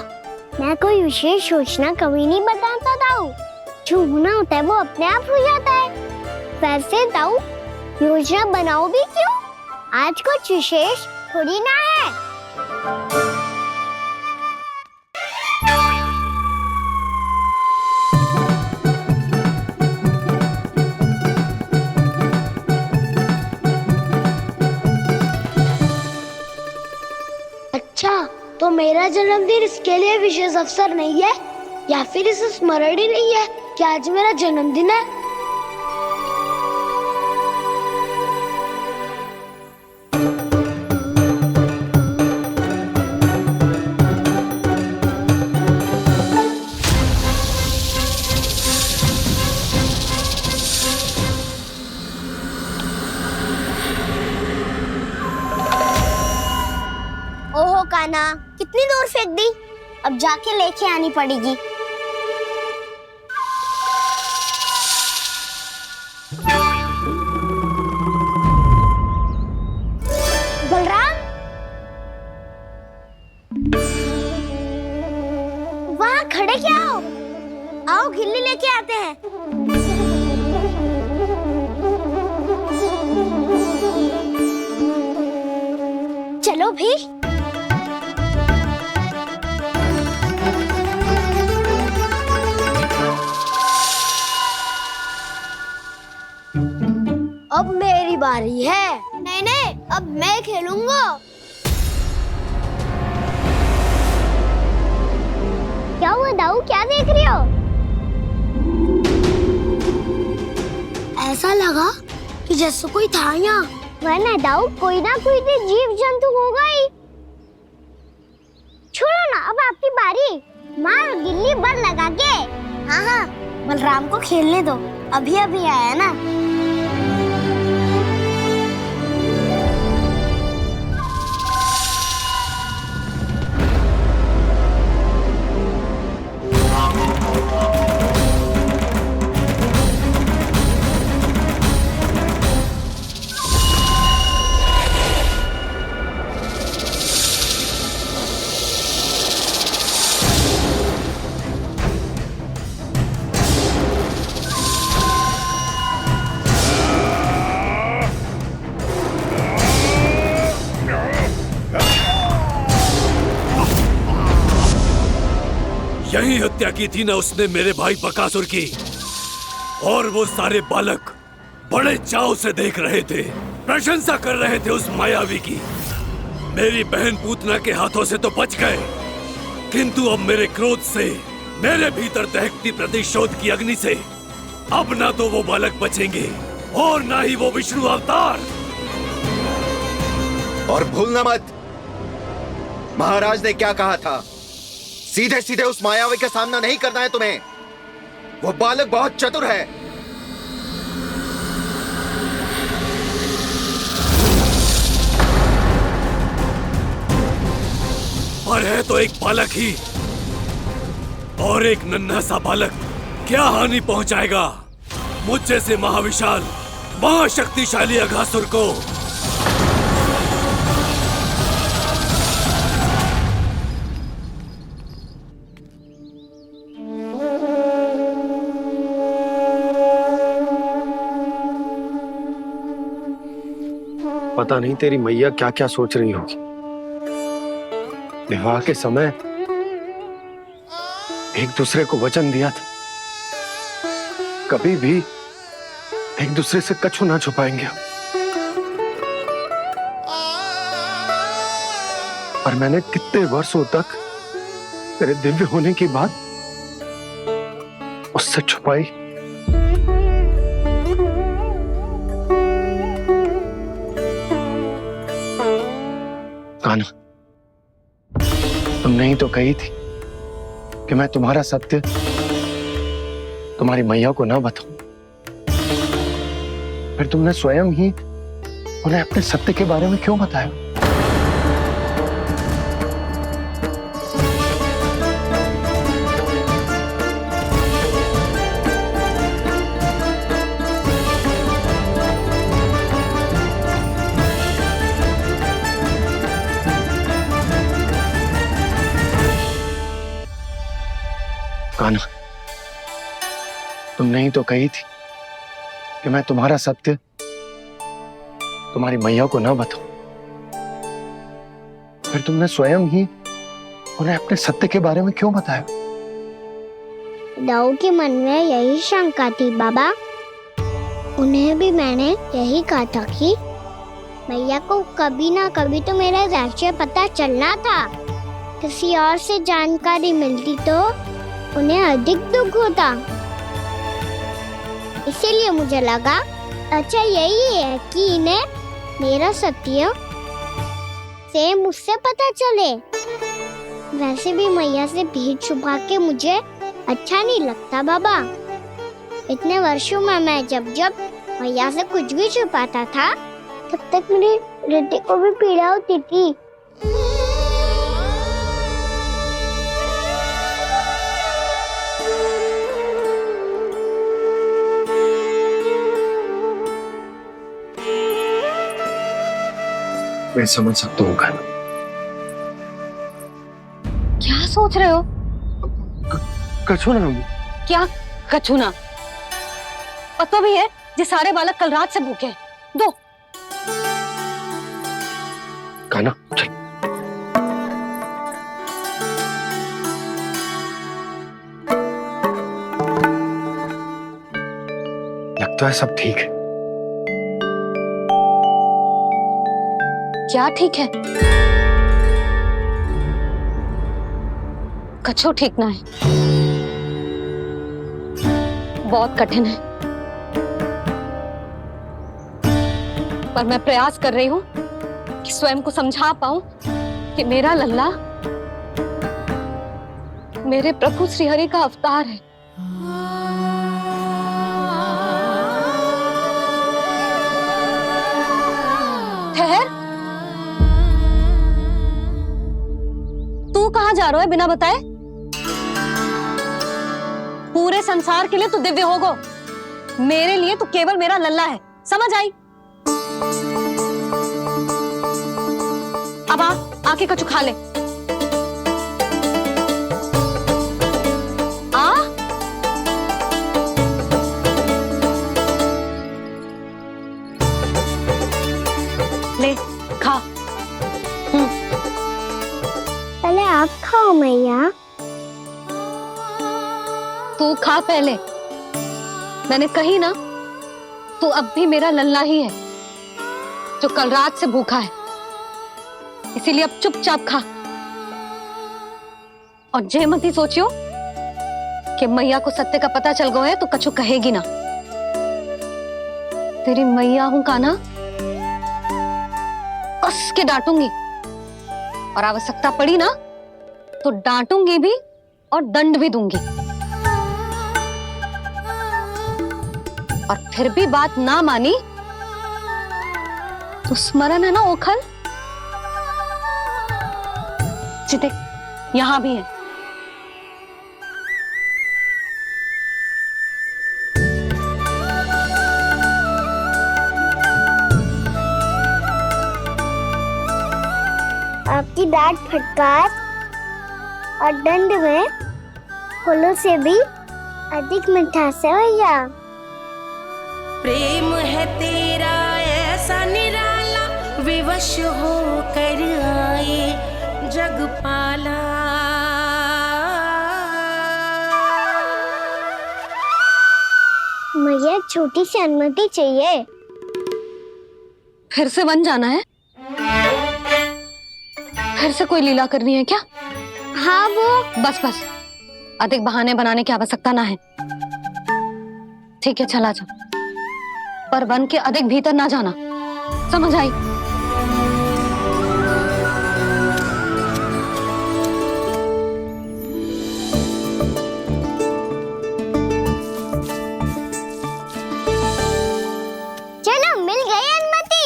मैं कोई विशेष योजना कभी नहीं बताता दाऊ, जो होना होता है वो अपने आप हो जाता है। वैसे दाऊ योजना बनाओ भी क्यों, आज कुछ विशेष थोड़ी ना है। अच्छा, तो मेरा जन्मदिन इसके लिए विशेष अवसर नहीं है, या फिर इसे स्मरण ही नहीं है कि आज मेरा जन्मदिन है? ओहो कान्हा, कितनी दूर फेंक दी, अब जाके लेके आनी पड़ेगी। बलराम, वहाँ खड़े क्या हो? आओ खिल्ली लेके आते हैं। चलो भी। अब मेरी बारी है। नहीं नहीं, अब मैं खेलूंगा। क्या हुआ दाऊ, क्या देख रही हो? ऐसा लगा कि जैसे कोई था यहाँ। वरना दाऊ कोई ना कोई तो जीव जंतु होगा ही। छोड़ो ना, अब आपकी बारी, मार गिल्ली बर लगा के। हाँ हाँ, बलराम को खेलने दो, अभी अभी आया ना। यही हत्या की थी ना उसने मेरे भाई बकासुर की, और वो सारे बालक बड़े चाव से देख रहे थे, प्रशंसा कर रहे थे उस मायावी की। मेरी बहन पूतना के हाथों से तो बच गए, किंतु अब मेरे क्रोध से, मेरे भीतर दहकती प्रतिशोध की अग्नि से अब ना तो वो बालक बचेंगे और ना ही वो विष्णु अवतार। और भूलना मत, महाराज ने क्या कहा था, सीधे सीधे उस मायावी का सामना नहीं करना है तुम्हें। वो बालक बहुत चतुर है। पर है तो एक बालक ही, और एक नन्हा सा बालक क्या हानि पहुंचाएगा मुझ जैसे महाविशाल महाशक्तिशाली अघासुर को। पता नहीं तेरी मैया क्या क्या सोच रही होगी। विवाह के समय एक दूसरे को वचन दिया था, कभी भी एक दूसरे से कछु ना छुपाएंगे। पर मैंने कितने वर्षों तक तेरे दिव्य होने की बात उससे छुपाई। कान्हा, तुमने ही तो कही थी कि मैं तुम्हारा सत्य तुम्हारी मैया को ना बताऊं। फिर तुमने स्वयं ही उन्हें अपने सत्य के बारे में क्यों बताया? कान्हा, तुमने ही तो कही थी कि मैं तुम्हारा सत्य तुम्हारी मैया को ना बताऊं। फिर तुमने स्वयं ही उन्हें अपने सत्य के बारे में क्यों बताया? दाऊ के मन में यही शंका थी बाबा। उन्हें भी मैंने यही कहा था कि मैया को कभी ना कभी तो मेरा रहस्य पता चलना था। किसी और से जानकारी मिलती तो उन्हें अधिक दुख होता। इसीलिए मुझे लगा अच्छा यही है कि इन्हें मेरा सत्य से मुझसे पता चले। वैसे भी मैया से भीड़ छुपा के मुझे अच्छा नहीं लगता बाबा। इतने वर्षों में मैं जब जब मैया से कुछ भी छुपाता था तब तक मेरी रिद्धि को भी पीड़ा होती थी। मैं समझ सकता हूँ कान्हा। क्या सोच रहे हो? कछु ना। क्या कछु ना? पता भी है ये सारे बालक कल रात से भूखे हैं। दो। कान्हा चल। लगता है सब ठीक है। क्या ठीक है? कछु ठीक ना है, बहुत कठिन है। पर मैं प्रयास कर रही हूं कि स्वयं को समझा पाऊं कि मेरा लल्ला मेरे प्रभु श्रीहरि का अवतार है। ठहर, तू कहाँ जा रहा है बिना बताए? पूरे संसार के लिए तू दिव्य होगो, मेरे लिए तू केवल मेरा लल्ला है। समझ आई? अब आके कछु खा ले। आ ले खा। पहले आप खाओ मैया। तू खा पहले। मैंने कही ना, तू अब भी मेरा लल्ला ही है जो कल रात से भूखा है। इसीलिए अब चुपचाप खा। और जे मत ही सोचियो कि मैया को सत्य का पता चल गया है तो कछु कहेगी ना। तेरी मैया हूं कान्हा, कस के डांटूंगी, और आवश्यकता पड़ी ना तो डांटूंगी भी और दंड भी दूंगी। और फिर भी बात ना मानी तो स्मरण है ना ओखल, जिते यहां भी है। आपकी डांट फटकार और दंड में फूलों से भी अधिक मिठास है भैया। प्रेम है तेरा ऐसा निराला, विवश हो कर आए जग पाला। मुझे छोटी सी अनुमति चाहिए। फिर से वन जाना है? फिर से कोई लीला करनी है क्या? हाँ वो। बस बस, अधिक बहाने बनाने की आवश्यकता ना है। ठीक है चला जा, पर वन के अधिक भीतर ना जाना, समझ आई? चलो मिल गई अनुमति।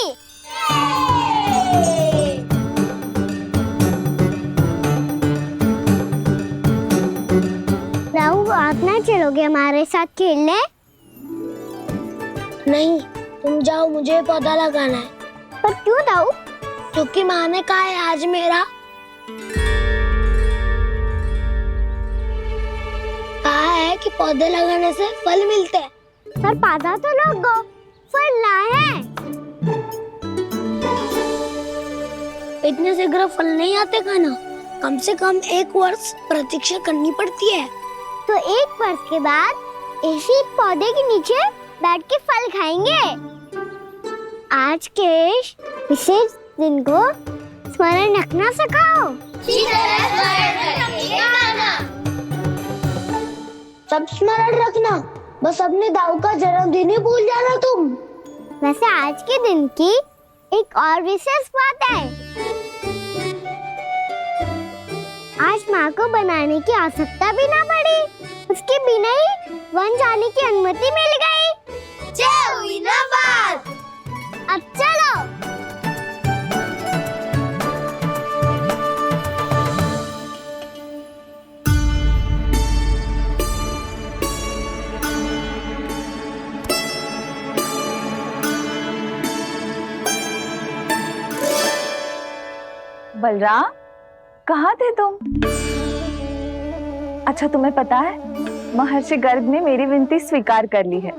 राहु, आप ना चलोगे हमारे साथ खेलने? नहीं, तुम जाओ, मुझे पौधा लगाना है। पर क्यों दाऊ? क्योंकि माँ ने कहा है आज मेरा कहा है कि पौधे लगाने से फल मिलते हैं। पर पौधा तो लगो, फल ना है। इतने शीघ्र फल नहीं आते खाना, कम से कम 1 वर्ष प्रतीक्षा करनी पड़ती है। तो 1 वर्ष के बाद इसी पौधे के नीचे बैठ के फल खाएंगे। आज के विशेष दिन को स्मरण रखना सिखाओ। सब स्मरण रखना, बस अपने दाऊ का जन्मदिन ही भूल जाना तुम। वैसे आज के दिन की एक और विशेष बात है। आज माँ को बनाने की आवश्यकता भी ना पड़ी, उसके बिना ही वन जाने की अनुमति मिल गई। जय हुई ना बात। अब चलो। बलराम, कहाँ थे तुम? अच्छा, तुम्हें पता है महर्षि गर्ग ने मेरी विनती स्वीकार कर ली है।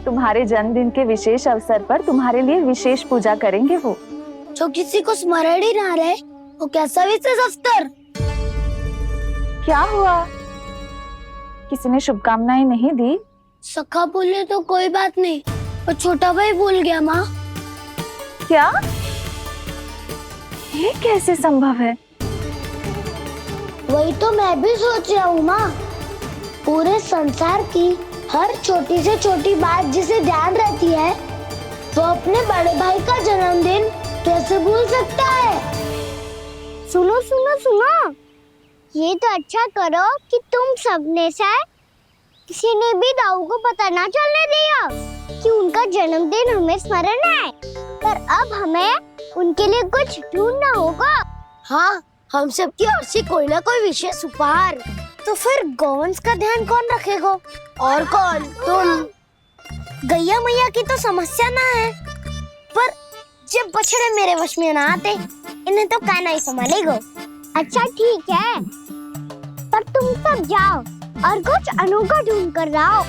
तुम्हारे जन्मदिन के विशेष अवसर पर तुम्हारे लिए विशेष पूजा करेंगे वो। जो किसी को स्मरण ही ना रहे, वो कैसा विशेष अवसर? क्या हुआ? किसी ने शुभकामनाएं नहीं दी? सखा बोले तो कोई बात नहीं, पर छोटा भाई भूल गया माँ। क्या? ये कैसे संभव है? वही तो मैं भी सोच रहा हूँ माँ। पूरे संसार की हर छोटी से छोटी बात जिसे ध्यान रहती है, वो अपने बड़े भाई का जन्मदिन कैसे भूल सकता है? सुनो सुनो सुनो, ये तो अच्छा करो कि तुम सबने से किसी ने भी दाऊ को पता ना चलने दिया कि उनका जन्मदिन हमें स्मरण है। पर अब हमें उनके लिए कुछ ढूंढना होगा। हाँ, हम सबकी ओर से कोई ना कोई विशेष उपहार। तो फिर गौवंश का ध्यान कौन रखेगा? और कौन? तुम। गैया मैया की तो समस्या ना है, पर जब बछड़े मेरे वश में ना आते, इन्हें तो कान्हा ही संभालेगा। अच्छा ठीक है, पर तुम सब जाओ और कुछ अनोखा ढूंढ कर लाओ।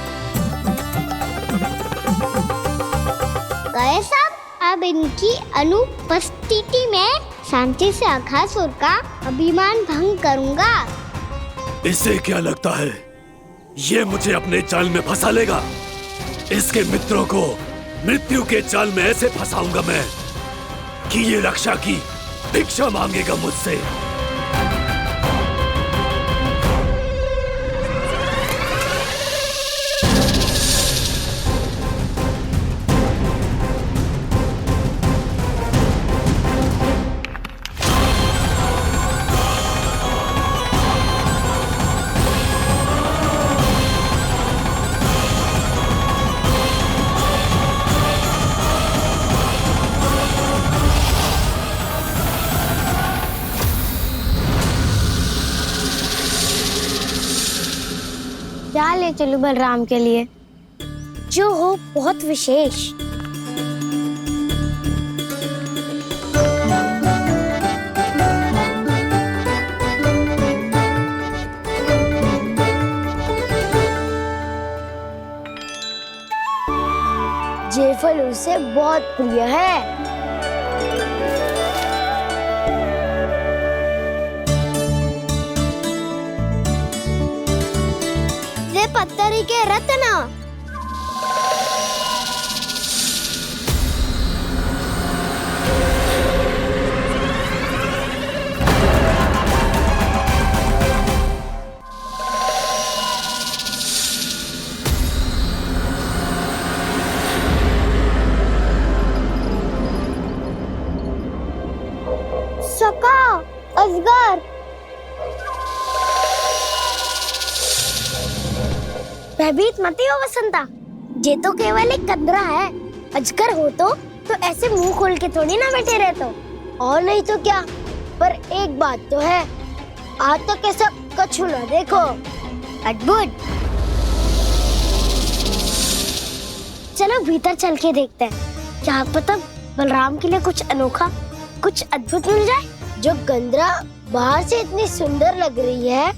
गए सब? अब इनकी अनुपस्थिति में शांति से अघासुर का अभिमान भंग करूंगा। इसे क्या लगता है ये मुझे अपने जाल में फंसा लेगा? इसके मित्रों को मृत्यु के जाल में ऐसे फंसाऊंगा मैं कि ये रक्षा की भिक्षा मांगेगा मुझसे। क्या ले चलूं बलराम के लिए जो हो बहुत विशेष। ये फल उसे बहुत प्रिय है। पत्थरी के रत्न। सका अजगर। भयभीत मत हो वसंता, ये तो केवल एक कंदरा है। अजगर हो तो ऐसे मुंह खोल के थोड़ी ना बैठे रहते हो। और नहीं तो क्या, पर एक बात तो है, आज तक ऐसा कछु ना देखो। अद्भुत। चलो भीतर चल के देखते हैं, क्या पता बलराम के लिए कुछ अनोखा, कुछ अद्भुत मिल जाए। जो कंदरा बाहर से इतनी सुंदर लग रही है,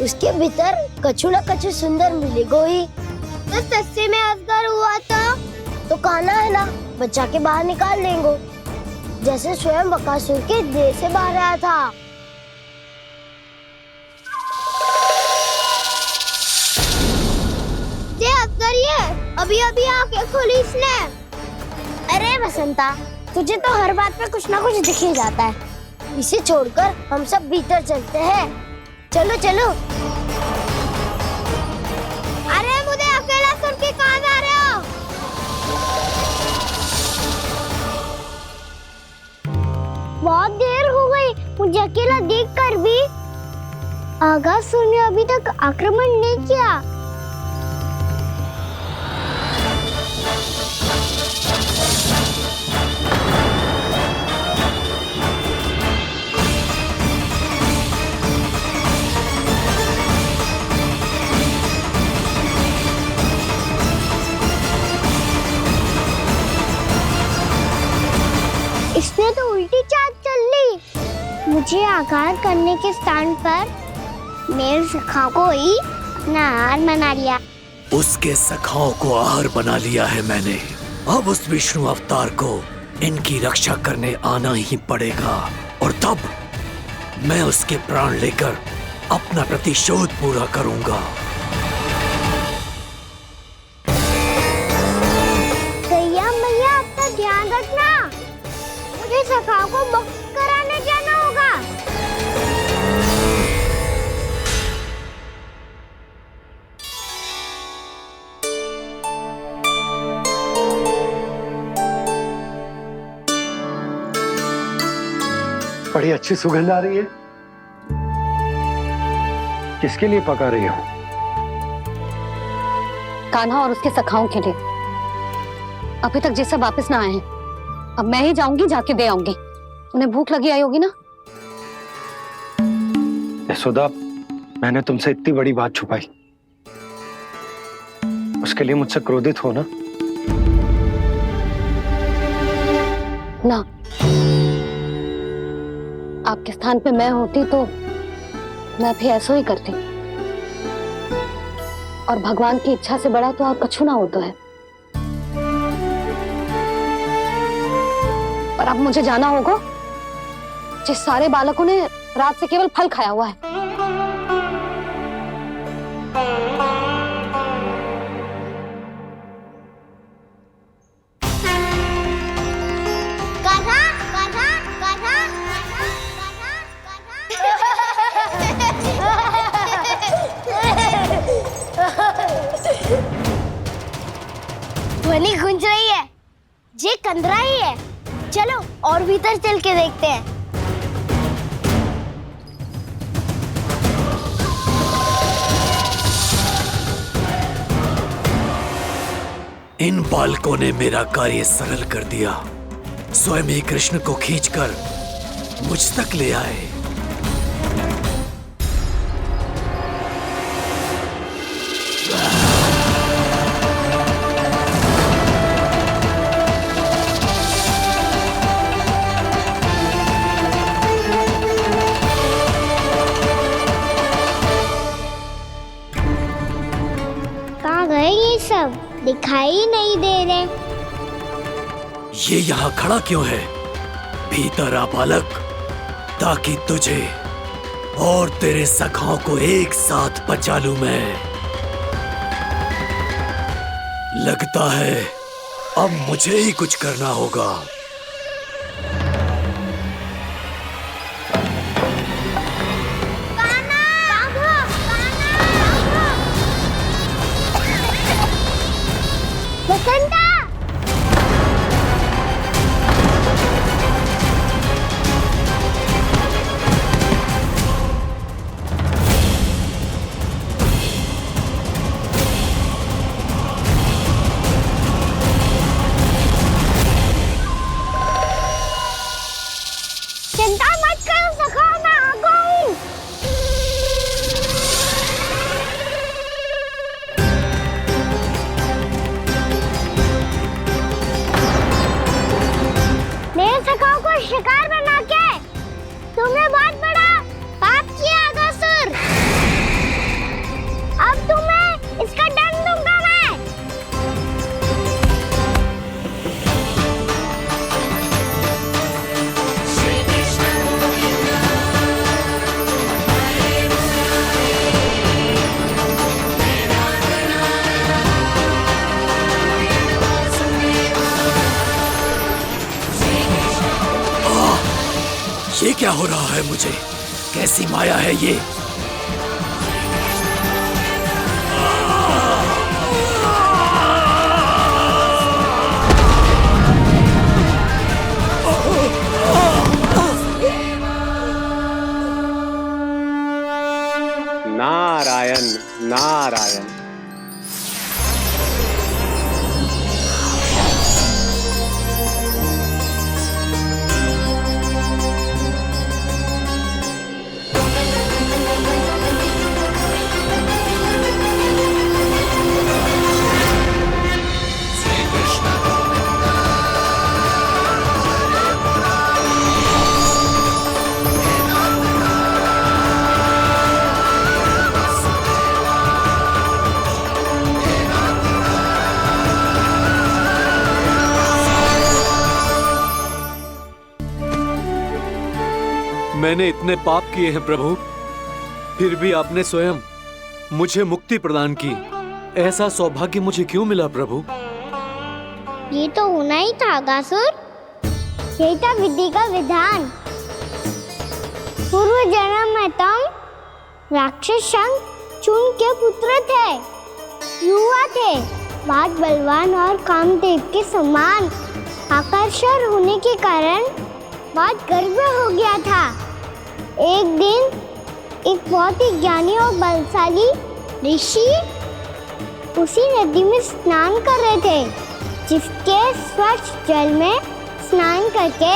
उसके भीतर कछु न कछु सुंदर मिलेगा ही। तो सस्ते में अजगर हुआ था तो कहना है ना, बच्चा के बाहर निकाल देंगे, जैसे स्वयं बकासुर के देह से बाहर आया था। ये अजगर ये अभी अभी आके खोली इसने। अरे वसंता, तुझे तो हर बात पे कुछ ना कुछ दिख ही जाता है। इसे छोड़कर हम सब भीतर चलते हैं। चलो चलो। अरे मुझे अकेला सुन के कहाँ जा रहे हो? बहुत देर हो गई मुझे अकेला देखकर भी। आगासुर ने अभी तक आक्रमण नहीं किया। इसने तो उल्टी चाल चल ली। मुझे आघात करने के स्थान पर मेरे सखा को ही आहार बना लिया। उसके सखाओं को आहार बना लिया है मैंने। अब उस विष्णु अवतार को इनकी रक्षा करने आना ही पड़ेगा, और तब मैं उसके प्राण लेकर अपना प्रतिशोध पूरा करूंगा। गैया मैया, अपना ध्यान रखना। मुझे सखा को मुक्त कराने जाना होगा। बड़ी अच्छी सुगंध आ रही है। किसके लिए पका रही हो? कान्हा और उसके सखाओं के लिए। अभी तक जैसे वापस ना आए हैं, अब मैं ही जाऊंगी, जाके दे आऊंगी। उन्हें भूख लगी आई होगी ना। यशोदा, मैंने तुमसे इतनी बड़ी बात छुपाई, उसके लिए मुझसे क्रोधित हो ना? ना, आपके स्थान पे मैं होती तो मैं भी ऐसा ही करती। और भगवान की इच्छा से बड़ा तो और कछु ना होता है। पर अब मुझे जाना होगा। जिस सारे बालकों ने रात से केवल फल खाया हुआ है। कान्हा, कान्हा, कान्हा, ध्वनि गूंज रही है, ये कंदरा ही है। चलो और भीतर चल के देखते हैं। इन बालकों ने मेरा कार्य सरल कर दिया। स्वयं ही कृष्ण को खींचकर मुझ तक ले आए। कहाँ गए ये सब? दिखाई नहीं दे रहे। ये यहाँ खड़ा क्यों है? भीतर आ बालक, ताकि तुझे और तेरे सखाओं को एक साथ बचा लूं मैं। लगता है अब मुझे ही कुछ करना होगा। बसंता! चिंता मत करो सखा, मैं आ गई। मेरे सखाओं को शिकार बना के तुमने बहुत बड़ा पाप किया अगासुर। अब तुम्हें इसका दंड दूंगा मैं। ये क्या हो रहा है मुझे? कैसी माया है ये? नारायण नारायण। मैंने इतने पाप किए हैं प्रभु, फिर भी आपने स्वयं मुझे मुक्ति प्रदान की। ऐसा सौभाग्य मुझे क्यों मिला प्रभु? ये तो होना ही था अगासुर। यही था विधि का विधान। पूर्व जन्म में तुम राक्षस शंखचूड़ के पुत्र थे, युवा थे, बहुत बलवान और कामदेव के समान। आकर्षण होने के कारण बहुत गर्व हो गया था। एक दिन एक बहुत ही ज्ञानी और बलशाली ऋषि उसी नदी में स्नान कर रहे थे, जिसके स्वच्छ जल में स्नान करके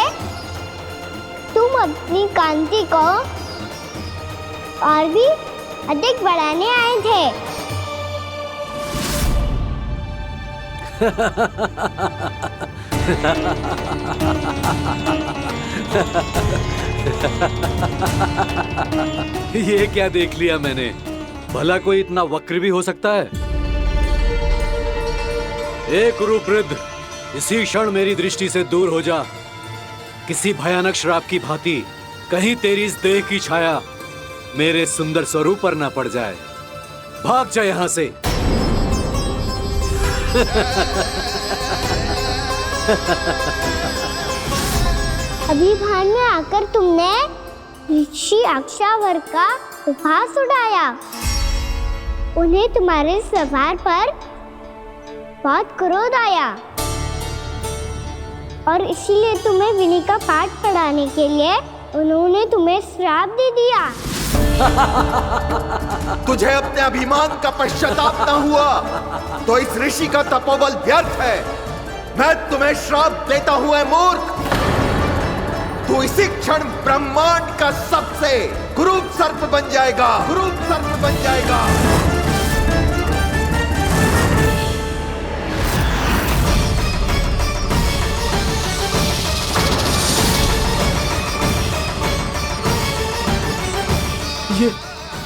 तुम अपनी कांति को और भी अधिक बढ़ाने आए थे। ये क्या देख लिया मैंने? भला कोई इतना वक्र भी हो सकता है? ए कुरुवृद्ध, इसी क्षण मेरी दृष्टि से दूर हो जा। किसी भयानक श्राप की भांति कहीं तेरी इस देह की छाया मेरे सुंदर स्वरूप पर न पड़ जाए। भाग जा यहाँ से। अभी भान में आकर तुमने ऋषि अक्षावर का उपहास उड़ाया। उन्हें तुम्हारे सवार पर बहुत क्रोध आया और इसीलिए तुम्हें विनी का पाठ पढ़ाने के लिए उन्होंने तुम्हें श्राप दे दिया। तुझे अपने अभिमान का पश्चाताप न हुआ तो इस ऋषि का तपोबल व्यर्थ है। मैं तुम्हें श्राप देता हूं ऐ मूर्ख। तू इसी क्षण ब्रह्मांड का सबसे कुरूप सर्प बन जाएगा, कुरूप सर्प बन जाएगा।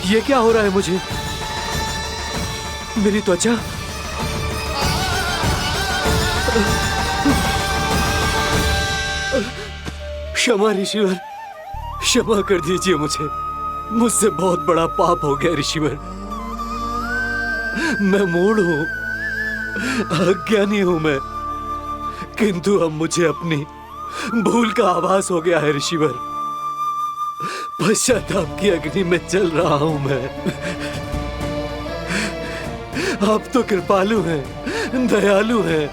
ये क्या हो रहा है मुझे? मेरी त्वचा क्षमा ऋषिवर, क्षमा कर दीजिए मुझे। मुझसे बहुत बड़ा पाप हो गया ऋषिवर। मैं मूढ़ हूं, अज्ञानी हूं मैं, किंतु अब मुझे अपनी भूल का आभास हो गया है ऋषिवर। पश्चाताप की अग्नि में जल रहा हूं मैं। आप तो कृपालु हैं, दयालु हैं,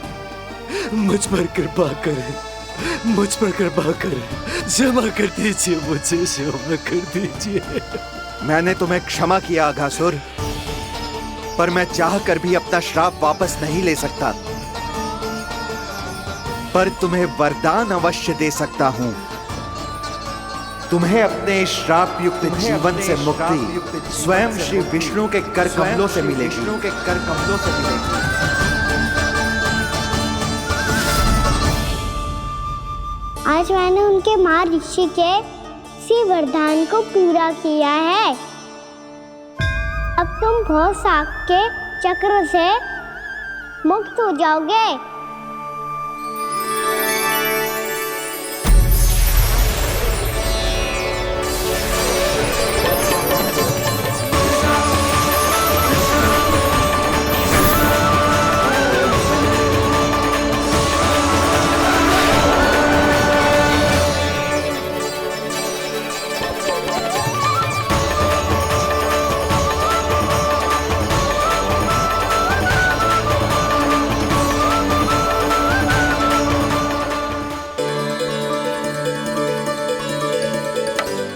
मुझ पर कृपा करें, मुझ पर कृपा करें। क्षमा कर दीजिए मुझे, क्षमा कर दीजिए। मैंने तुम्हें क्षमा किया अघासुर, पर मैं चाहकर भी अपना श्राप वापस नहीं ले सकता। पर तुम्हें वरदान अवश्य दे सकता हूं। तुम्हें अपने श्राप युक्त जीवन से मुक्ति स्वयं श्री विष्णु के कर कमलों से मिलेगी, विष्णु के कर कमलों से मिलेगी। आज मैंने उनके माँ ऋषि के इसी वरदान को पूरा किया है। अब तुम भव साग के चक्र से मुक्त हो जाओगे।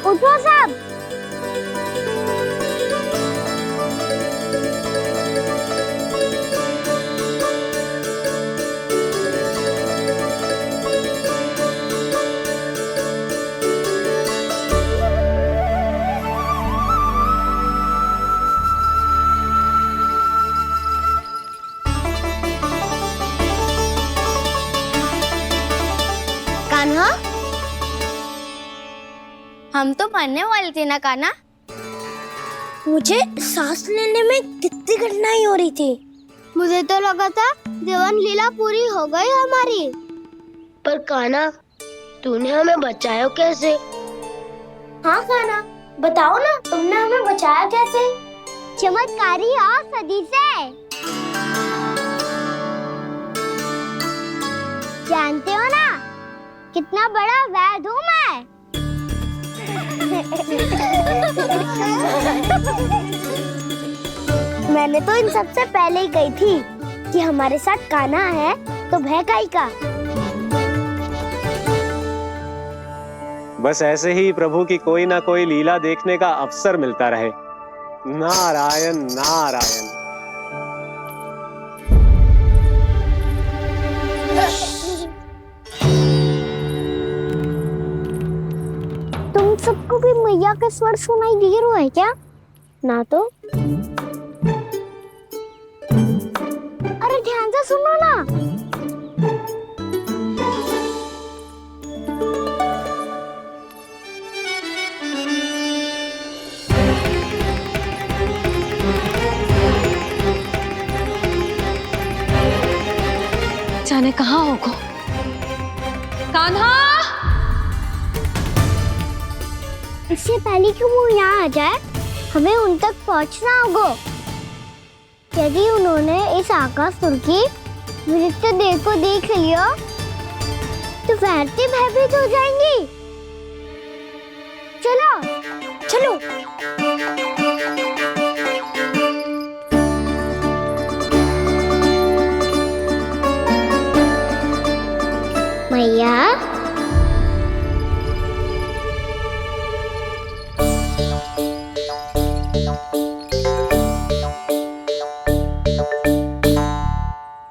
उठो सब। कान्हा, हम तो मरने वाले थे ना कान्हा। मुझे सांस लेने में कितनी कठिनाई हो रही थी। मुझे तो लगा था जीवन लीला पूरी हो गई हमारी। पर कान्हा, तूने हमें बचाया कैसे? हाँ कान्हा, बताओ ना, तुमने हमें बचाया कैसे? चमत्कारी औषधि से। जानते हो ना कितना बड़ा वैद्य हूँ मैं। मैंने तो इन सबसे पहले ही कही थी कि हमारे साथ कान्हा है तो भय काई का। बस ऐसे ही प्रभु की कोई ना कोई लीला देखने का अवसर मिलता रहे। नारायण नारायण। तुम सबको भी मैया का स्वर सुनाई दे रहा है क्या? ना तो। अरे ध्यान से सुनो ना। जाने कहाँ होगो। कान्हा! इससे पहले कि वो यहाँ आ जाए, हमें उन तक पहुँचना होगा। यदि उन्होंने इस आकासुर की नृत्य देह को देख लिया, तो वैरती भयभीत हो जाएंगी। चलो, चलो।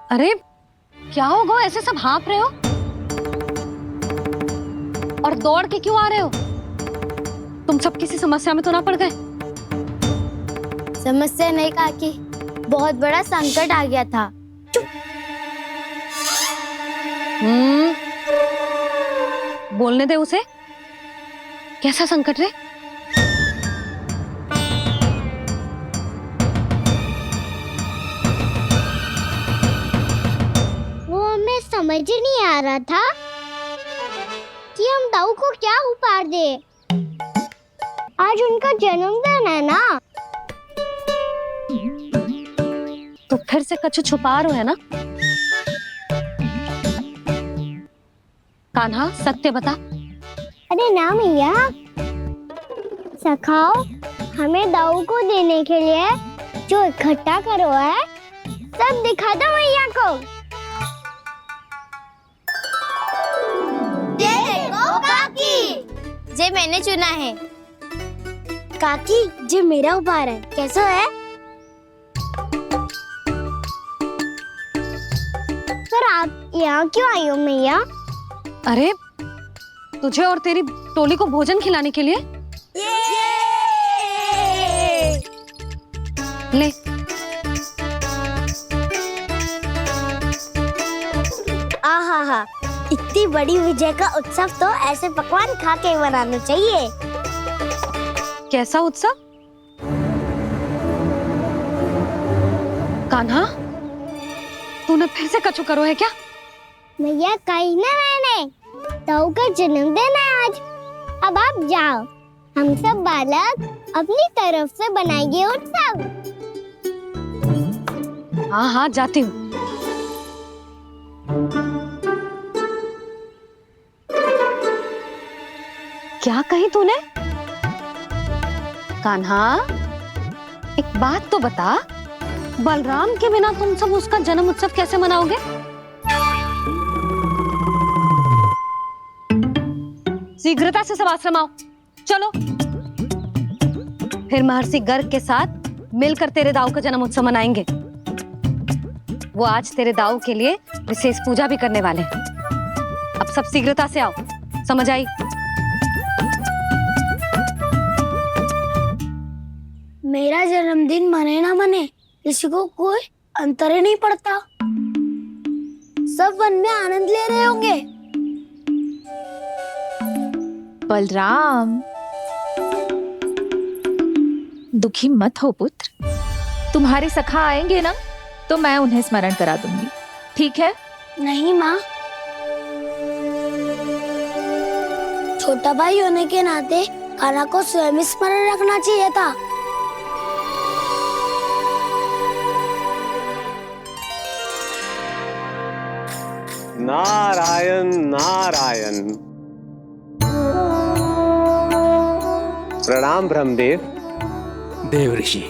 अरे क्या हो गो, ऐसे सब हाँफ रहे हो और दौड़ के क्यों आ रहे हो? तुम सब किसी समस्या में तो ना पड़ गए? समस्या नहीं काकी, बहुत बड़ा संकट आ गया था। बोलने दे उसे। कैसा संकट रे? वो हमें समझ ही नहीं आ रहा था कि हम दाऊ को क्या उपहार दे। आज उनका जन्मदिन है ना। तो फिर से कछु छुपा रहे हो है ना? कान्हा सत्य बता। अरे ना मैया, सखाओ हमें दाऊ को देने के लिए जो इकट्ठा करो है सब दिखा दो मैया को। ये देखो काकी, जे मैंने चुना है। काकी, जे मेरा उपहार है, कैसा है? पर आप यहाँ क्यों आई हो मैया? अरे तुझे और तेरी टोली को भोजन खिलाने के लिए। ले। आहा, इतनी बड़ी विजय का उत्सव तो ऐसे पकवान खा के मनाना चाहिए। कैसा उत्सव? कान्हा, तूने फिर से कछु करो है क्या? मैया कही ना मैंने, दाऊ का जन्मदिन है आज। अब आप जाओ, हम सब बालक अपनी तरफ से बनाएंगे उत्सव। हाँ हाँ जाती हूँ। क्या कही तूने? कान्हा, एक बात तो बता, बलराम के बिना तुम सब उसका जन्म उत्सव कैसे मनाओगे? शीघ्रता से सब आश्रम आओ, चलो। फिर महर्षि गर्ग के साथ मिलकर तेरे दाऊ का जन्म उत्सव मनाएंगे। वो आज तेरे दाऊ के लिए विशेष पूजा भी करने वाले हैं। अब सब शीघ्रता से आओ, समझ आई? मेरा जन्मदिन मने ना मने, किसी को कोई अंतर ही नहीं पड़ता। सब वन में आनंद ले रहे होंगे। बलराम, दुखी मत हो पुत्र। तुम्हारे सखा आएंगे ना तो मैं उन्हें स्मरण करा दूंगी, ठीक है? नहीं माँ, छोटा भाई होने के नाते कान्हा को स्वयं स्मरण रखना चाहिए था। नारायण नारायण। प्रणाम ब्रह्मदेव। देव ऋषि,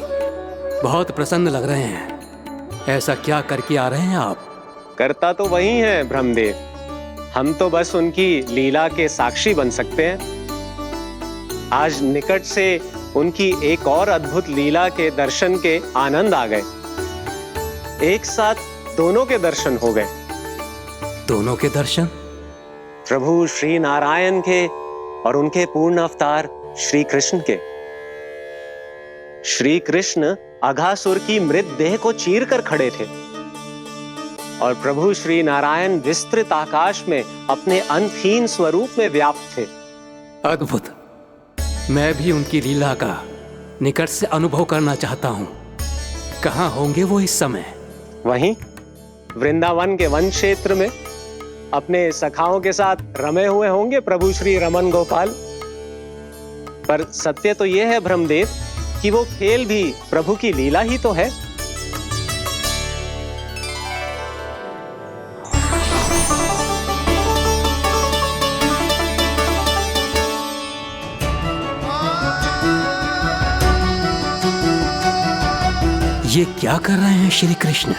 बहुत प्रसन्न लग रहे हैं। ऐसा क्या करके आ रहे हैं आप? करता तो वही है ब्रह्मदेव, हम तो बस उनकी लीला के साक्षी बन सकते हैं। आज निकट से उनकी एक और अद्भुत लीला के दर्शन के आनंद आ गए। एक साथ दोनों के दर्शन हो गए। दोनों के दर्शन? प्रभु श्री नारायण के और उनके पूर्ण अवतार श्री कृष्ण के। श्री कृष्ण अघासुर की मृत देह को चीर कर खड़े थे और प्रभु श्री नारायण विस्तृत आकाश में अपने अंतहीन स्वरूप में व्याप्त थे। अद्भुत। मैं भी उनकी लीला का निकट से अनुभव करना चाहता हूँ। कहाँ होंगे वो इस समय? वहीं वृंदावन के वन क्षेत्र में अपने सखाओं के साथ रमे हुए होंगे प्रभु श्री रमन गोपाल। पर सत्य तो यह है ब्रह्मदेव कि वो खेल भी प्रभु की लीला ही तो है। ये क्या कर रहे हैं श्री कृष्ण?